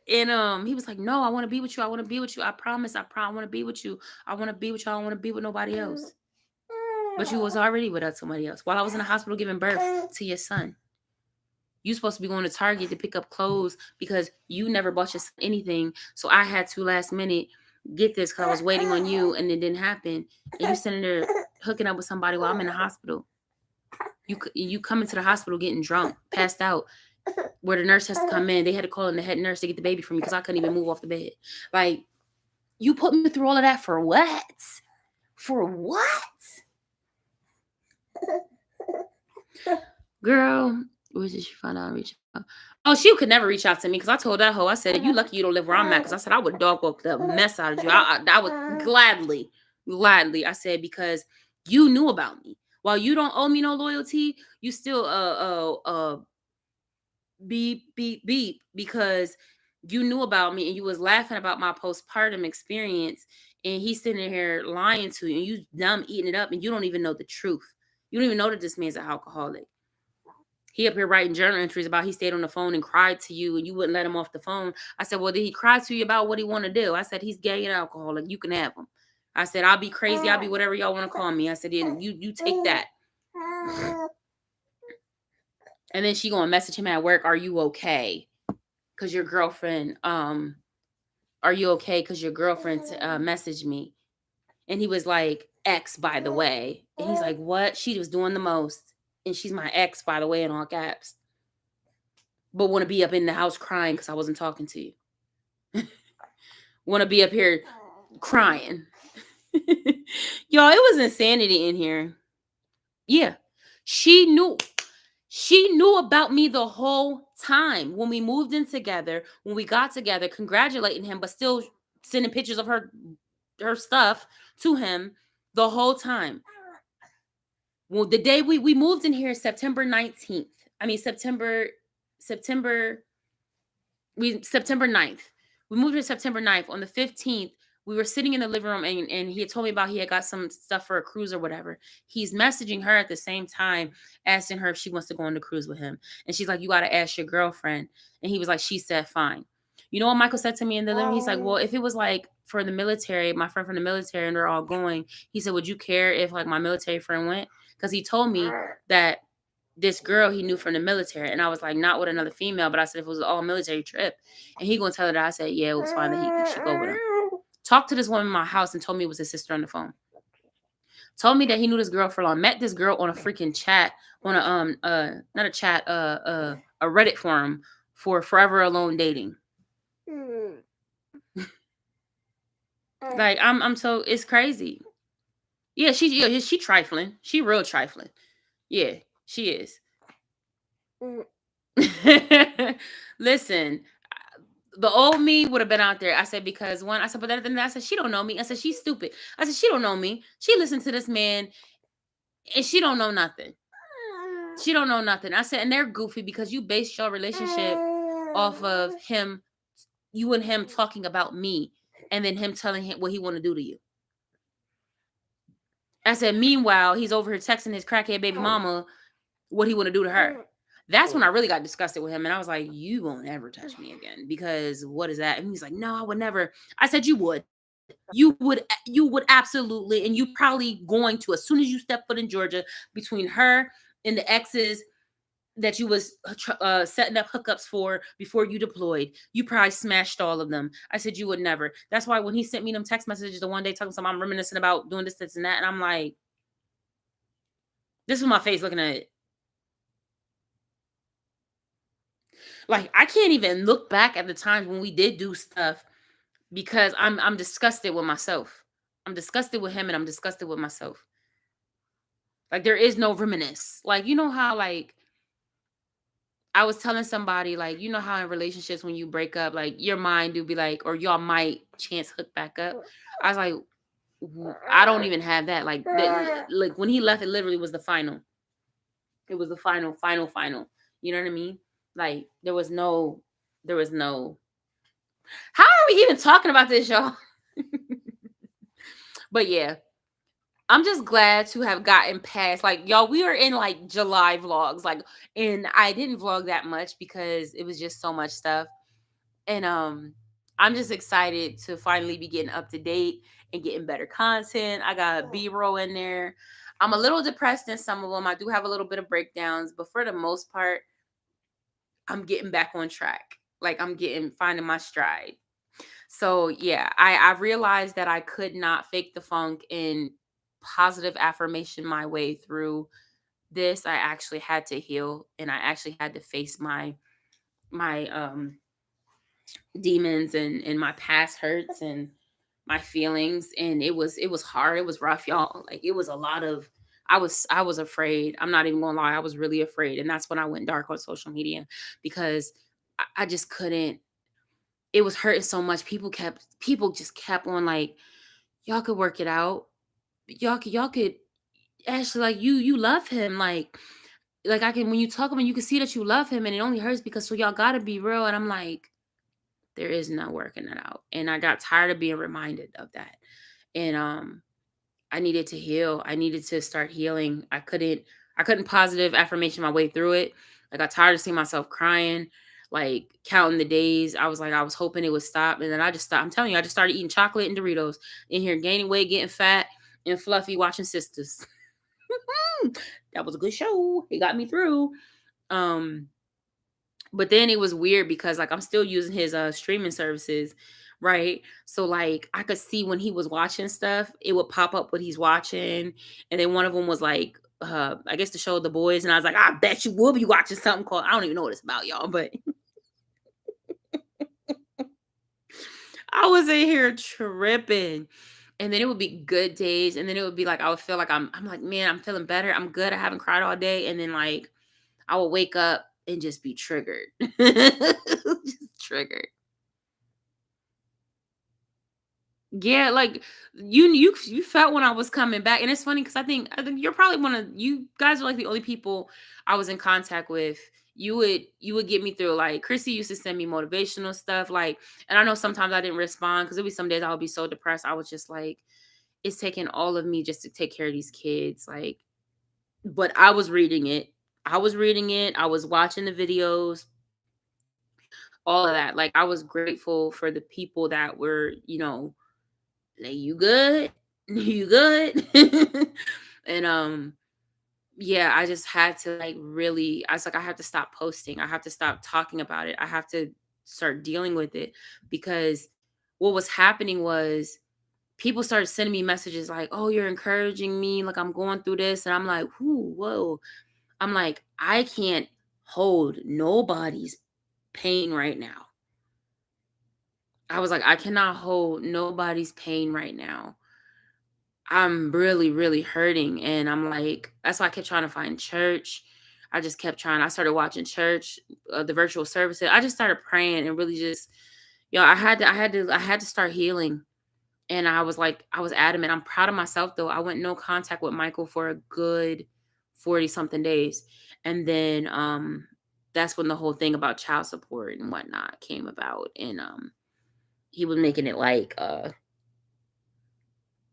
And he was like, no, I want to be with you. I want to be with you. I promise. I want to be with you. I want to be with you. I don't want to be with nobody else. But you was already with somebody else while I was in the hospital giving birth to your son. You supposed to be going to Target to pick up clothes because you never bought your son anything. So I had to last minute get this because I was waiting on you, and it didn't happen. And you sitting there hooking up with somebody while I'm in the hospital. You come into the hospital getting drunk, passed out, where the nurse has to come in. They had to call in the head nurse to get the baby from me because I couldn't even move off the bed. Like, you put me through all of that for what? For what? Girl, where did she find out and reach out? Oh, she could never reach out to me because I told that hoe, I said, you lucky you don't live where I'm at, because I said I would dog walk the mess out of you. I would gladly. I said, because you knew about me. While you don't owe me no loyalty, you still beep, because you knew about me and you was laughing about my postpartum experience, and he's sitting here lying to you, and you dumb eating it up, and you don't even know the truth. You don't even know that this man's an alcoholic. He up here writing journal entries about he stayed on the phone and cried to you and you wouldn't let him off the phone. I said, well, did he cry to you about what he want to do? I said, he's gay and alcoholic. You can have him. I said, I'll be crazy. I'll be whatever y'all want to call me. I said, you take that. And then she going to message him at work, are you okay? because your girlfriend, are you okay? Because your girlfriend messaged me. And he was like, ex, by the way. And he's like, what? She was doing the most. And she's my ex, by the way, in all caps. But want to be up in the house crying because I wasn't talking to you. Want to be up here crying. Y'all, it was insanity in here. Yeah. She knew. She knew about me the whole time when we moved in together, when we got together, congratulating him, but still sending pictures of her stuff to him the whole time. Well, the day we moved in here, September 19th. I mean September September 9th. We moved here September 9th. On the 15th, we were sitting in the living room and he had told me about he had got some stuff for a cruise or whatever. He's messaging her at the same time, asking her if she wants to go on the cruise with him. And she's like, you got to ask your girlfriend. And he was like, she said, fine. You know what Michael said to me in the living room? He's like, well, if it was like for the military, my friend from the military, and they're all going, he said, would you care if like my military friend went? Because he told me that this girl he knew from the military. And I was like, not with another female, but I said if it was an all military trip. And he gonna tell her that I said, yeah, it was fine that he should go with him. Talked to this woman in my house and told me it was his sister on the phone. Told me that he knew this girl for long. Met this girl on a freaking chat, on a not a chat, a Reddit forum for Forever Alone Dating. Like I'm so it's crazy. Yeah, she trifling. She real trifling. Yeah, she is. Listen, the old me would have been out there. I said, because one, I said, but then I said, she don't know me. I said, she's stupid. I said, she don't know me. She listened to this man and she don't know nothing. She don't know nothing. I said, and they're goofy because you based your relationship off of him, you and him talking about me, and then him telling him what he want to do to you. I said, meanwhile, he's over here texting his crackhead baby mama what he want to do to her. That's when I really got disgusted with him. And I was like, you won't ever touch me again because what is that? And he's like, no, I would never. I said, you would. You would absolutely. And you probably going to, as soon as you step foot in Georgia, between her and the exes that you was setting up hookups for before you deployed, you probably smashed all of them. I said, you would never. That's why when he sent me them text messages the one day talking about I'm reminiscing about doing this, and that. And I'm like, this is my face looking at it. Like, I can't even look back at the times when we did do stuff because I'm disgusted with myself. I'm disgusted with him and I'm disgusted with myself. Like, there is no reminisce. Like, you know how, like, I was telling somebody, like, you know how in relationships when you break up, like, your mind do be like, or y'all might chance hook back up. I was like, I don't even have that. Like, like when he left, it literally was the final. It was the final. You know what I mean? Like, there was no. How are we even talking about this, y'all? But yeah, I'm just glad to have gotten past. Like, y'all, we are in like July vlogs, like, and I didn't vlog that much because it was just so much stuff. And I'm just excited to finally be getting up to date and getting better content. I got B-roll in there. I'm a little depressed in some of them. I do have a little bit of breakdowns, but for the most part, I'm getting back on track. Like, I'm finding my stride. So yeah, I realized that I could not fake the funk and positive affirmation my way through this. I actually had to heal and I actually had to face my demons and my past hurts and my feelings. And it was hard. It was rough, y'all. Like, it was a lot of I was afraid. I'm not even gonna lie, I was really afraid. And that's when I went dark on social media because I just couldn't. It was hurting so much. People just kept on like, y'all could work it out. Y'all could actually, like, you love him. Like I can, when you talk about him, you can see that you love him and it only hurts because, so y'all gotta be real. And I'm like, there is no working it out. And I got tired of being reminded of that. And I needed to heal. I needed to start healing. I couldn't positive affirmation my way through it. I got tired of seeing myself crying, like counting the days. I was hoping it would stop. And then I just stopped. I'm telling you, I just started eating chocolate and Doritos in here, gaining weight, getting fat and fluffy, watching Sisters. That was a good show. It got me through. Um, But then it was weird because like I'm still using his streaming services, right? So like I could see when he was watching stuff, it would pop up what he's watching. And then one of them was like I guess the show The Boys, and I was like, I bet you will be watching something called, I don't even know what it's about, y'all, but I was in here tripping. And then it would be good days, and then it would be like I would feel like I'm like, man, I'm feeling better. I'm good. I haven't cried all day. And then like I will wake up and just be triggered. Just triggered. Yeah, like you felt when I was coming back, and it's funny because I think you're probably one of you guys are like the only people I was in contact with. You would get me through. Like Chrissy used to send me motivational stuff, like, and I know sometimes I didn't respond because there'd be some days I would be so depressed. I was just like, it's taking all of me just to take care of these kids, like. But I was reading it. I was reading it. I was watching the videos, all of that. Like I was grateful for the people that were, like, you good? You good? And yeah, I just had to like really I was like, I have to stop posting. I have to stop talking about it. I have to start dealing with it because what was happening was people started sending me messages like, "Oh, you're encouraging me. Like I'm going through this." And I'm like, "Whoo, whoa." I'm like, I can't hold nobody's pain right now. I was like, I cannot hold nobody's pain right now. I'm really, really hurting. And I'm like, that's why I kept trying to find church. I just kept trying. I started watching church, the virtual services. I just started praying and really just, I had to start healing. And I was like, I was adamant. I'm proud of myself though. I went no contact with Michael for a good 40 something days. And then that's when the whole thing about child support and whatnot came about. And he was making it like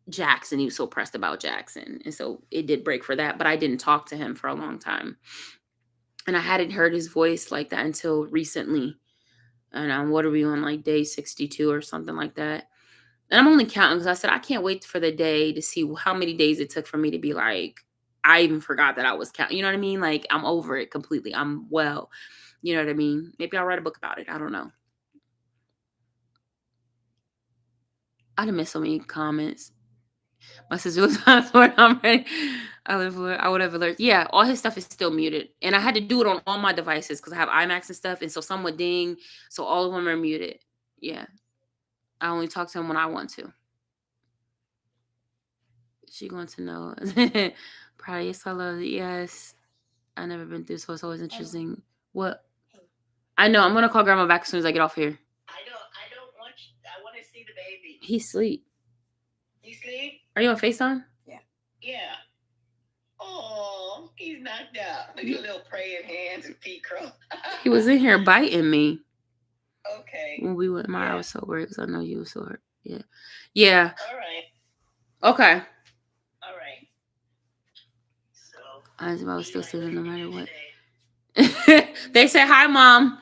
Jackson. He was so pressed about Jackson. And so it did break for that. But I didn't talk to him for a long time. And I hadn't heard his voice like that until recently. And what are we on, like day 62 or something like that? And I'm only counting because I said I can't wait for the day to see how many days it took for me to be like, I even forgot that I was counting. You know what I mean? Like I'm over it completely. I'm well. You know what I mean? Maybe I'll write a book about it. I don't know. I done missed so many comments. My sister was passport. I'm ready. I would have alerted. Yeah, all his stuff is still muted, and I had to do it on all my devices because I have iMacs and stuff, and so some would ding. So all of them are muted. Yeah, I only talk to him when I want to. She going to know. Probably yes, I love it. Yes, I never been through, so it's always interesting. What? I know. I'm gonna call grandma back as soon as I get off here. I want to see the baby. He's asleep. He sleep? Are you on FaceTime? Yeah. Yeah. Oh, he's knocked out. Look at little praying hands and feet curl. He was in here biting me. Okay. When we went, I was so worried because I know you were so hurt. Yeah. Yeah. All right. Okay. All right. So I was still sleeping no matter what. They said hi, Mom.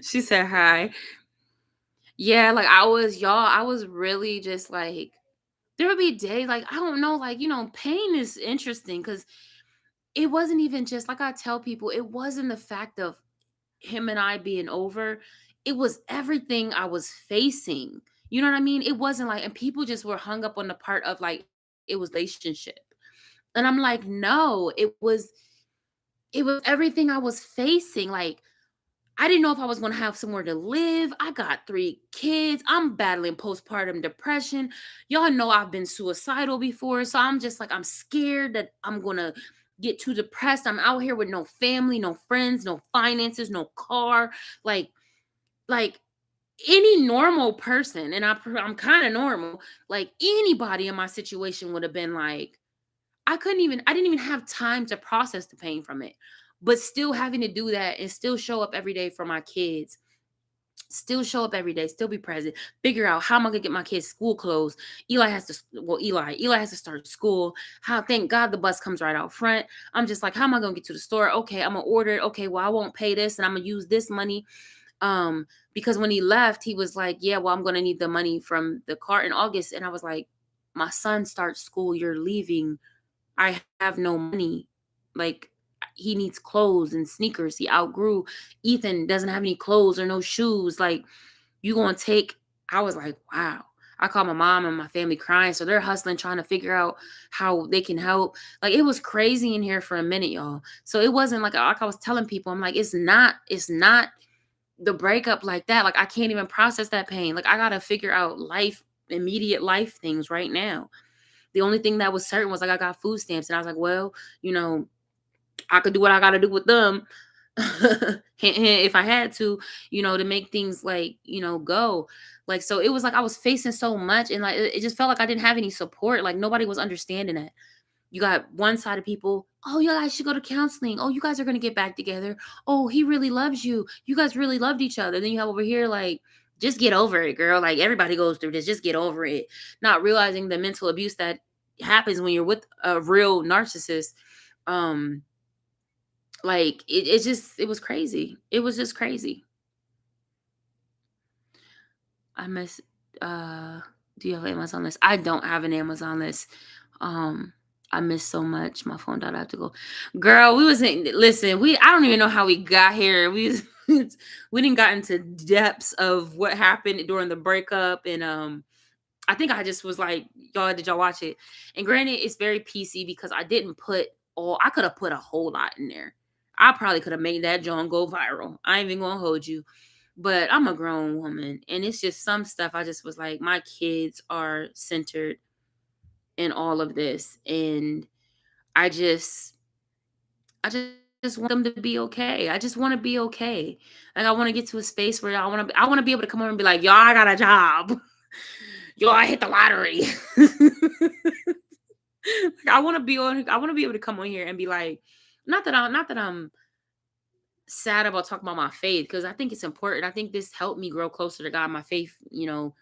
She said hi. Yeah, like I was really just like, there would be days like I don't know, like pain is interesting because it wasn't even just like I tell people, it wasn't the fact of him and I being over, it was everything I was facing. You know what I mean? It wasn't like, and people just were hung up on the part of like it was relationship. And I'm like, no, it was everything I was facing. Like I didn't know if I was going to have somewhere to live. I got 3 kids. I'm battling postpartum depression. Y'all know I've been suicidal before. So I'm just like, I'm scared that I'm going to get too depressed. I'm out here with no family, no friends, no finances, no car. Like, like any normal person, and I'm kind of normal, like anybody in my situation would have been like, I didn't even have time to process the pain from it. But still having to do that and still show up every day for my kids, still show up every day, still be present, figure out how am I gonna get my kids school clothes. Eli has to start school. How thank God the bus comes right out front. I'm just like, how am I gonna get to the store? Okay, I'm gonna order it. Okay, well, I won't pay this and I'm gonna use this money. Because when he left, he was like, yeah, well, I'm gonna need the money from the car in August. And I was like, my son starts school, you're leaving. I have no money. Like, he needs clothes and sneakers. He outgrew. Ethan doesn't have any clothes or no shoes. Like, you gonna take. I was like, wow. I called my mom and my family crying. So they're hustling, trying to figure out how they can help. Like, it was crazy in here for a minute, y'all. So it wasn't like I was telling people, I'm like, it's not the breakup like that. Like, I can't even process that pain. Like, I gotta figure out life, immediate life things right now. The only thing that was certain was like I got food stamps, and I was like, well, you know, I could do what I gotta do with them. If I had to, to make things like, go. Like, so it was like I was facing so much, and like it just felt like I didn't have any support. Like, nobody was understanding that. You got one side of people, oh, you guys should go to counseling. Oh, you guys are going to get back together. Oh, he really loves you. You guys really loved each other. Then you have over here, like, just get over it, girl. Like, everybody goes through this. Just get over it. Not realizing the mental abuse that happens when you're with a real narcissist. Like, it was crazy. It was just crazy. I miss, uh, do you have an Amazon list? I don't have an Amazon list. Um, I miss so much. My phone died. I have to go. Girl, we was in, listen, I don't even know how we got here. We didn't got into depths of what happened during the breakup. And I think I just was like, y'all, did y'all watch it? And granted, it's very PC because I didn't put I could have put a whole lot in there. I probably could have made that John go viral. I ain't even gonna hold you. But I'm a grown woman, and it's just some stuff I just was like, my kids are centered in all of this, and I just I just want them to be okay. I just want to be okay. Like, I want to get to a space where I want to be able to come over and be like, y'all, I got a job. Yo, I hit the lottery. Like, I want to be able to come on here and be like, not that I'm sad about talking about my faith, because I think it's important. I think this helped me grow closer to God, my faith, and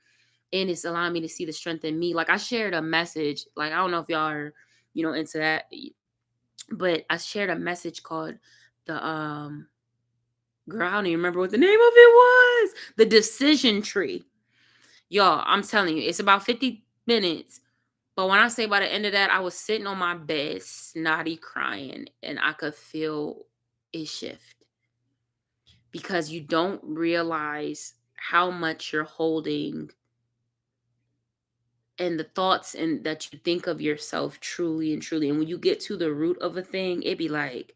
it's allowing me to see the strength in me. Like, I shared a message, like, I don't know if y'all are, into that, but I shared a message called the girl, I don't even remember what the name of it was. The decision tree. Y'all, I'm telling you, it's about 50 minutes. But when I say by the end of that, I was sitting on my bed, snotty crying, and I could feel it shift. Because you don't realize how much you're holding, and the thoughts and that you think of yourself truly and truly. And when you get to the root of a thing, it be like,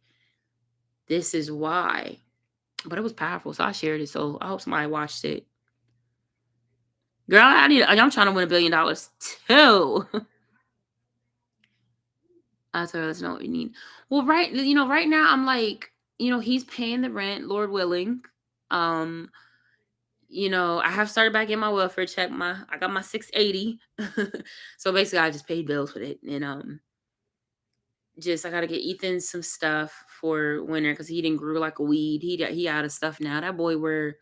this is why. But it was powerful, so I shared it. So I hope somebody watched it. Girl, I'm trying to win $1 billion too. I told her, let's know what we need. Well, right now I'm like, he's paying the rent, Lord willing. Um, I have started back in my welfare check. I got my 680. So basically I just paid bills with it. And just I gotta get Ethan some stuff for winter because he didn't grew like a weed. He out of stuff now. That boy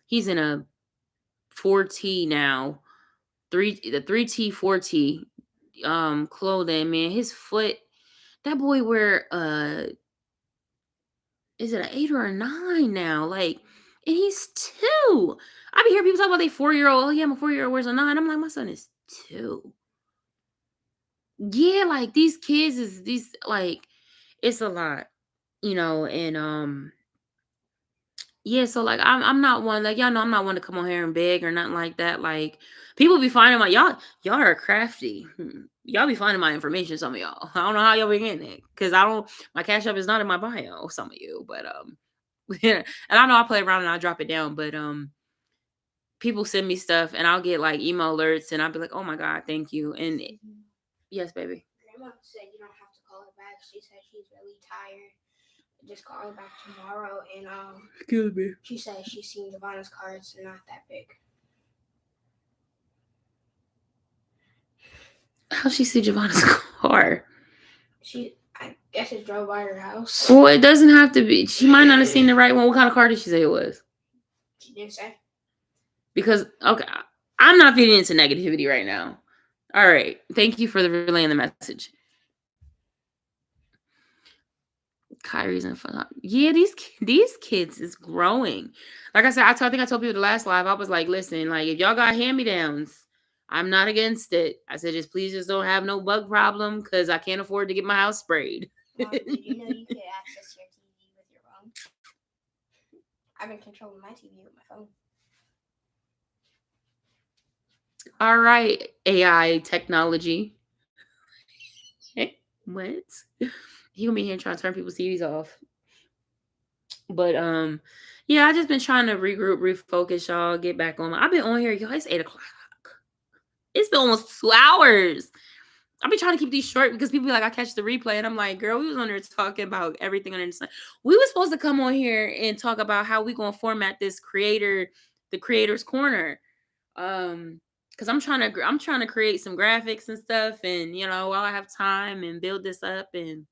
he's in a 4T now. The 3T 4T clothing, man. His foot, that boy wear is it an 8 or a 9 now? Like, and he's 2. I be hearing people talk about they 4-year-old. Oh yeah, my 4-year-old wears a 9. I'm like, my son is 2. Yeah, like these kids is these like it's a lot, and yeah, so like I'm not one, like, y'all know I'm not one to come on here and beg or nothing like that. Like, people be finding my y'all are crafty. Y'all be finding my information, some of y'all. I don't know how y'all be getting it. Cause my cash app is not in my bio, some of you. But yeah, and I know I play around and I drop it down, but people send me stuff and I'll get like email alerts and I'll be like, oh my God, thank you. And yes, baby. Grandma said you don't have to call her back. She said she's really tired. Just call her back tomorrow. And Excuse me. she said she's seen Giovanna's cards. They're not that big. How she see Giovanna's car? I guess it drove by her house. Well, it doesn't have to be. She might not have seen the right one. What kind of car did she say it was? She didn't say. Because, okay, I'm not feeding into negativity right now. All right. Thank you for relaying the message. Kyrie's in fun. Yeah, these kids is growing. Like I said, I think I told people the last live, I was like, listen, like, if y'all got hand-me-downs, I'm not against it. I said, just don't have no bug problem because I can't afford to get my house sprayed. Mom, did you know you could access I've been controlling my TV with my phone. All right, AI technology. What? He gonna be here trying to turn people's TVs off. But yeah, I just been trying to regroup, refocus, y'all, get back on. I've been on here, y'all. It's 8 o'clock. It's been almost 2 hours. I've been trying to keep these short because people be like, I catch the replay, and I'm like, girl, we was on there talking about everything under the sun. We was supposed to come on here and talk about how we gonna format this the creator's corner. Because I'm trying to create some graphics and stuff, and while I have time and build this up and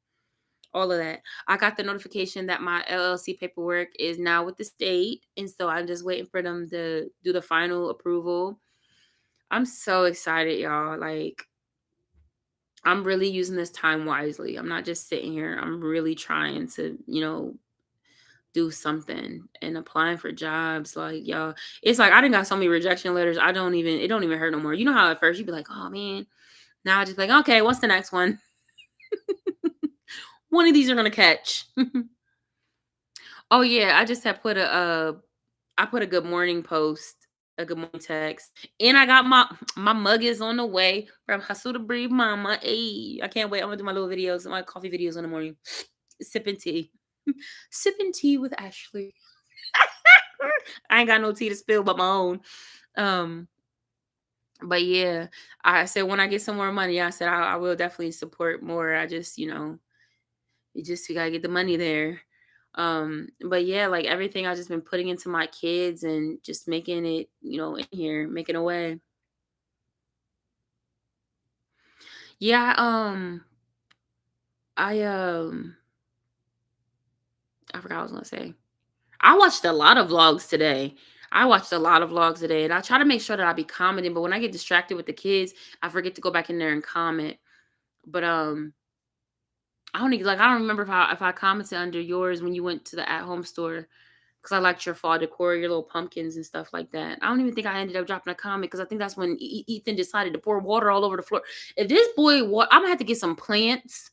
all of that. I got the notification that my LLC paperwork is now with the state, and so I'm just waiting for them to do the final approval. I'm so excited, y'all. Like, I'm really using this time wisely. I'm not just sitting here. I'm really trying to, do something and applying for jobs. Like, y'all, it's like I didn't got so many rejection letters. It don't even hurt no more. You know how at first you'd be like, oh man. Now I just be like, okay, what's the next one? One of these are gonna catch. Oh yeah, I just had put I put a good morning post, a good morning text, and I got my mug is on the way from Hustle to Breathe Mama. Hey, I can't wait. I'm gonna do my little videos, my coffee videos in the morning, sipping tea, sipping tea with Ashley. I ain't got no tea to spill but my own. Um, but yeah, I said when I get some more money, I said I will definitely support more. I just we gotta get the money there. But yeah, like everything I just been putting into my kids and just making it, in here, making a way. Yeah, I I forgot what I was gonna say. I watched a lot of vlogs today. And I try to make sure that I be commenting, but when I get distracted with the kids, I forget to go back in there and comment. But I don't remember if I commented under yours when you went to the at home store because I liked your fall decor, your little pumpkins and stuff like that. I don't even think I ended up dropping a comment because I think that's when Ethan decided to pour water all over the floor. If this boy, I'm gonna have to get some plants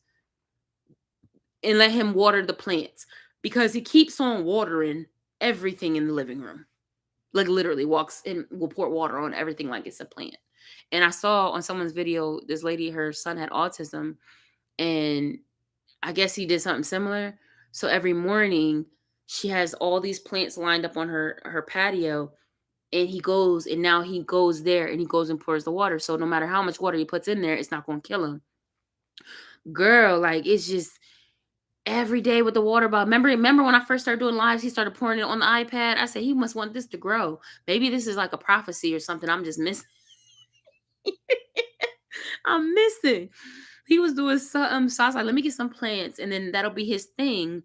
and let him water the plants because he keeps on watering everything in the living room. Like literally walks in, will pour water on everything like it's a plant. And I saw on someone's video, this lady, her son had autism, and I guess he did something similar. So every morning she has all these plants lined up on her patio, and now he goes there and he goes and pours the water. So no matter how much water he puts in there, it's not going to kill him. Girl, like it's just every day with the water bottle. Remember when I first started doing lives, he started pouring it on the iPad. I said he must want this to grow. Maybe this is like a prophecy or something. I'm just missing. I'm missing. He was doing something, so I was like, let me get some plants, and then that'll be his thing.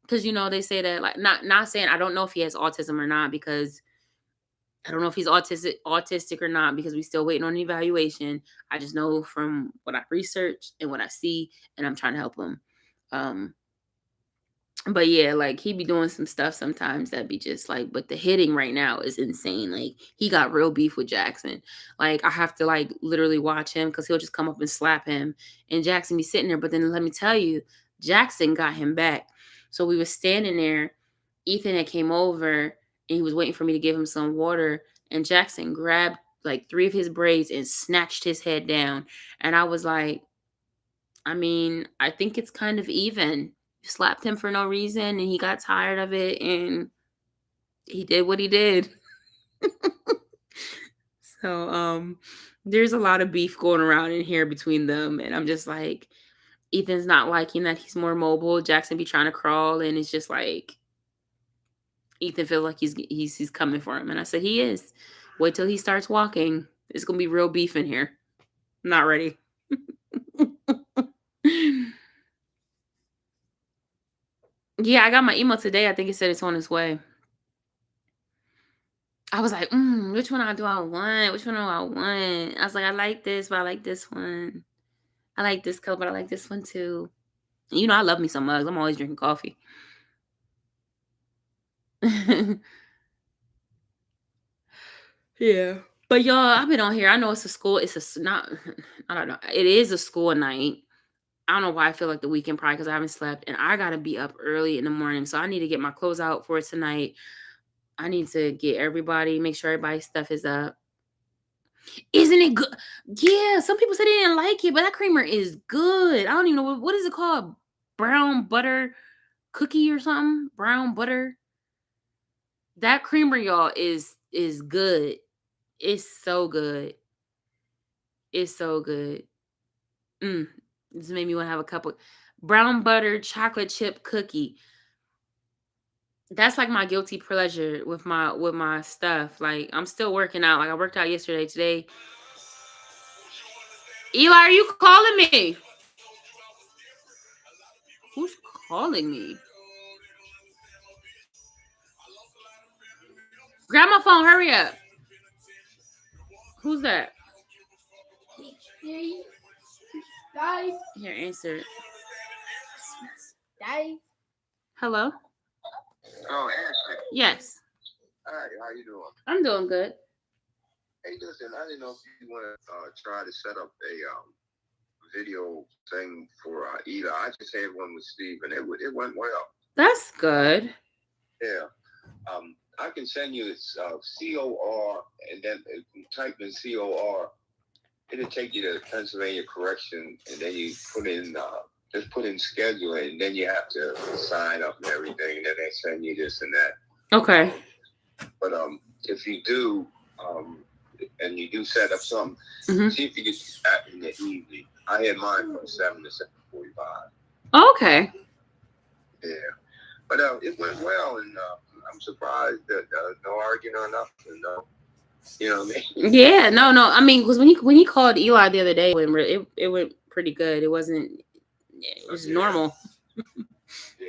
Because they say that, like, not saying I don't know if he has autism or not, because I don't know if he's autistic or not, because we still waiting on an evaluation. I just know from what I researched and what I see, and I'm trying to help him. Um, but yeah, like he be doing some stuff sometimes that be just like, but the hitting right now is insane. Like he got real beef with Jackson. Like I have to like literally watch him because he'll just come up and slap him, and Jackson be sitting there. But then let me tell you, Jackson got him back. So we was standing there. Ethan had came over and he was waiting for me to give him some water, and Jackson grabbed like 3 of his braids and snatched his head down. And I was like, I mean, I think it's kind of even. You slapped him for no reason and he got tired of it and he did what he did. So, there's a lot of beef going around in here between them, and I'm just like, Ethan's not liking that he's more mobile. Jackson be trying to crawl, and it's just like Ethan feels like he's coming for him, and I said he is. Wait till he starts walking. It's gonna be real beef in here. I'm not ready. Yeah, I got my email today. I think it said it's on its way. I was like, which one do I want? Which one do I want? I was like, I like this, but I like this one. I like this color, but I like this one too. I love me some mugs. I'm always drinking coffee. Yeah. But y'all, I've been on here. I know it's a school. Not, I don't know. It is a school night. I don't know why I feel like the weekend, probably because I haven't slept, and I gotta be up early in the morning. So I need to get my clothes out for tonight. I need to get everybody, make sure everybody's stuff is up. Isn't it good? Yeah, some people said they didn't like it, but that creamer is good. I don't even know what is it called? Brown butter cookie or something? Brown butter. That creamer, y'all, is good. It's so good. It's so good. Mm. This made me want to have a couple. Brown butter chocolate chip cookie. That's like my guilty pleasure with my stuff. Like I'm still working out. Like I worked out yesterday. Today, Eli, are you calling me? Who's calling me? Grab my phone. Hurry up. Who's that? Guys, Here, answer. guys. Hello. Oh, Ashley. Yes, Hi, how you doing? I'm doing good. Hey, listen, I didn't know if you want to try to set up a video thing for Ida. I just had one with Steve, and it went well. That's good. Yeah. I can send you it's COR, and then type in COR. It'll take you to Pennsylvania Correction, and then you put in just put in schedule, and then you have to sign up and everything, and then they send you this and that. Okay. But if you do, and you do set up something, see if you get that in the evening. I had mine from 7 to 7:45. Okay. Yeah, but it went well, and I'm surprised that no arguing or nothing. No, you know what I mean? Yeah. No. No. I mean, because when he called Eli the other day, it went pretty good. It wasn't. It was normal. Yeah.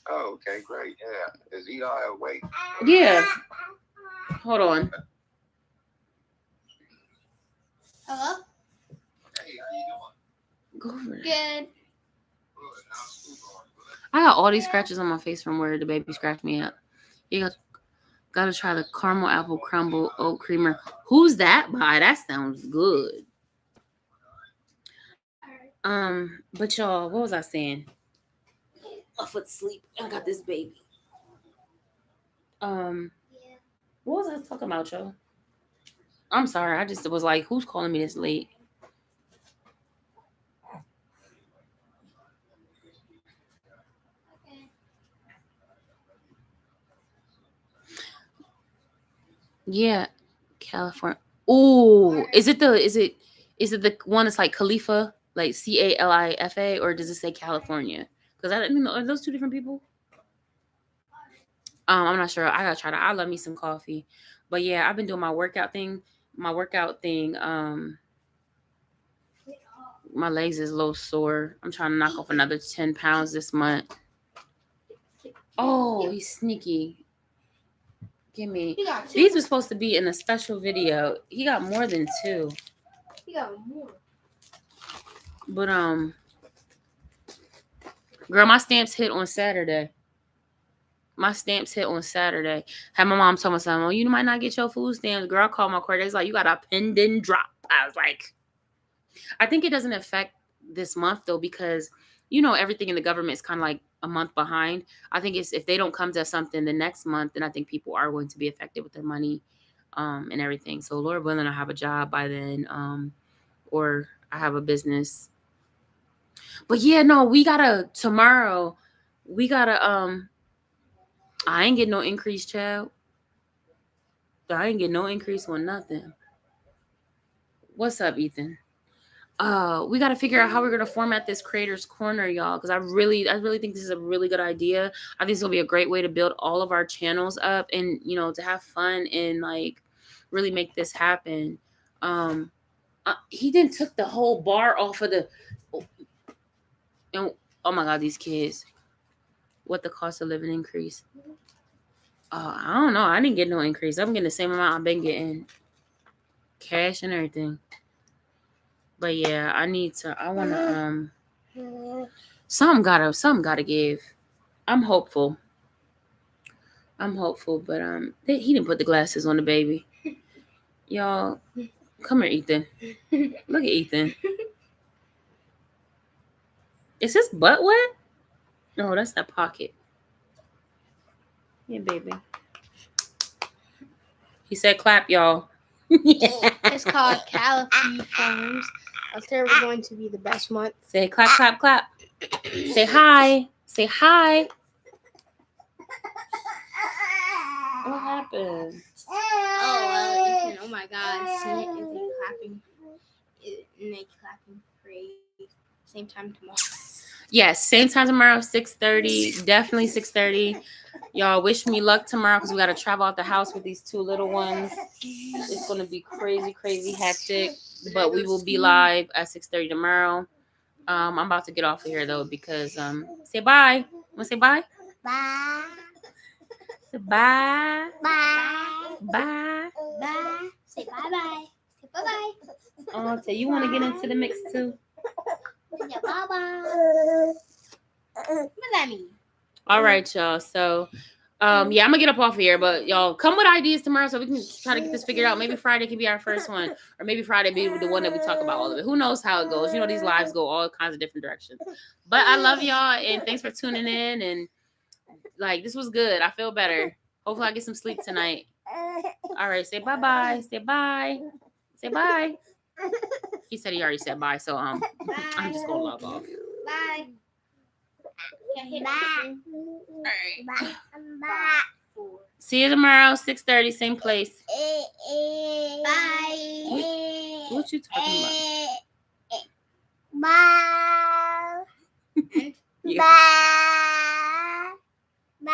Oh, okay, great. Yeah. Is Eli awake? Yeah. Hold on. Hello? Hey, how you doing? Go over it. Good. Good. How's school going? Good? I got all these scratches on my face from where the baby scratched me up. You gotta try the caramel apple crumble oat creamer. Who's that by? That sounds good. But y'all, what was I saying? My foot sleep. I got this baby. What was I talking about, y'all? I'm sorry. I just was like, who's calling me this late? Yeah, California. Oh, is it the one that's like Khalifa, like Califa, or does it say California? Because I didn't know, are those two different people? I'm not sure. I gotta try that. I love me some coffee, but yeah, I've been doing my workout thing. My workout thing. My legs is a little sore. I'm trying to knock off another 10 pounds this month. Oh, he's sneaky. Give me. He got two. These were supposed to be in a special video. He got more than two. He got more. But girl, my stamps hit on Saturday. My stamps hit on Saturday. Had my mom tell me something. Oh, you might not get your food stamps. Girl, I called my court. It's like, you got a pending drop. I was like, I think it doesn't affect this month though, because everything in the government is kind of like a month behind. I think it's if they don't come to something the next month, then I think people are going to be affected with their money, and everything. So Lord willing, I have a job by then, or I have a business. But yeah, no, tomorrow. We gotta I ain't getting no increase, child. I ain't getting no increase on nothing. What's up, Ethan? We got to figure out how we're gonna format this creators corner, y'all, because I really think this is a really good idea. I think it's gonna be a great way to build all of our channels up, and to have fun and like really make this happen. He didn't took the whole bar off of the. And oh my god, these kids! What the cost of living increase? I don't know. I didn't get no increase. I'm getting the same amount I've been getting, cash and everything. But yeah, I wanna something gotta give. I'm hopeful. But he didn't put the glasses on the baby. Y'all, come here, Ethan. Look at Ethan. Is his butt wet? No, that's that pocket. Yeah, baby. He said clap, y'all. It's called Californiums. October going to be the best month. Say clap, clap, clap. Say hi. Say hi. What happened? Oh my God! See it? Is they clapping? And they clapping for same time tomorrow. Yes, same time tomorrow, 6:30. Definitely 6:30. Y'all wish me luck tomorrow because we got to travel out the house with these two little ones. It's going to be crazy, crazy hectic. But we will be live at 6:30 tomorrow. I'm about to get off of here though because say bye. Want to say bye? Bye. Say bye. Bye. Bye. Bye. Say bye bye. Say bye bye. Oh, so you want to get into the mix too? Yeah, bye bye. What does that mean? All right, y'all. So yeah, I'm gonna get up off of here, but y'all come with ideas tomorrow so we can try to get this figured out. Maybe Friday can be our first one, or maybe Friday be the one that we talk about all of it. Who knows how it goes? You know, these lives go all kinds of different directions. But I love y'all and thanks for tuning in. And like this was good. I feel better. Hopefully I get some sleep tonight. All right, say bye bye. Say bye. Say bye. He said he already said bye, so I'm just gonna log off. Bye. Bye. All right. Bye. See you tomorrow, 6:30, same place. Bye. What you talking about? Bye. Yeah. Bye.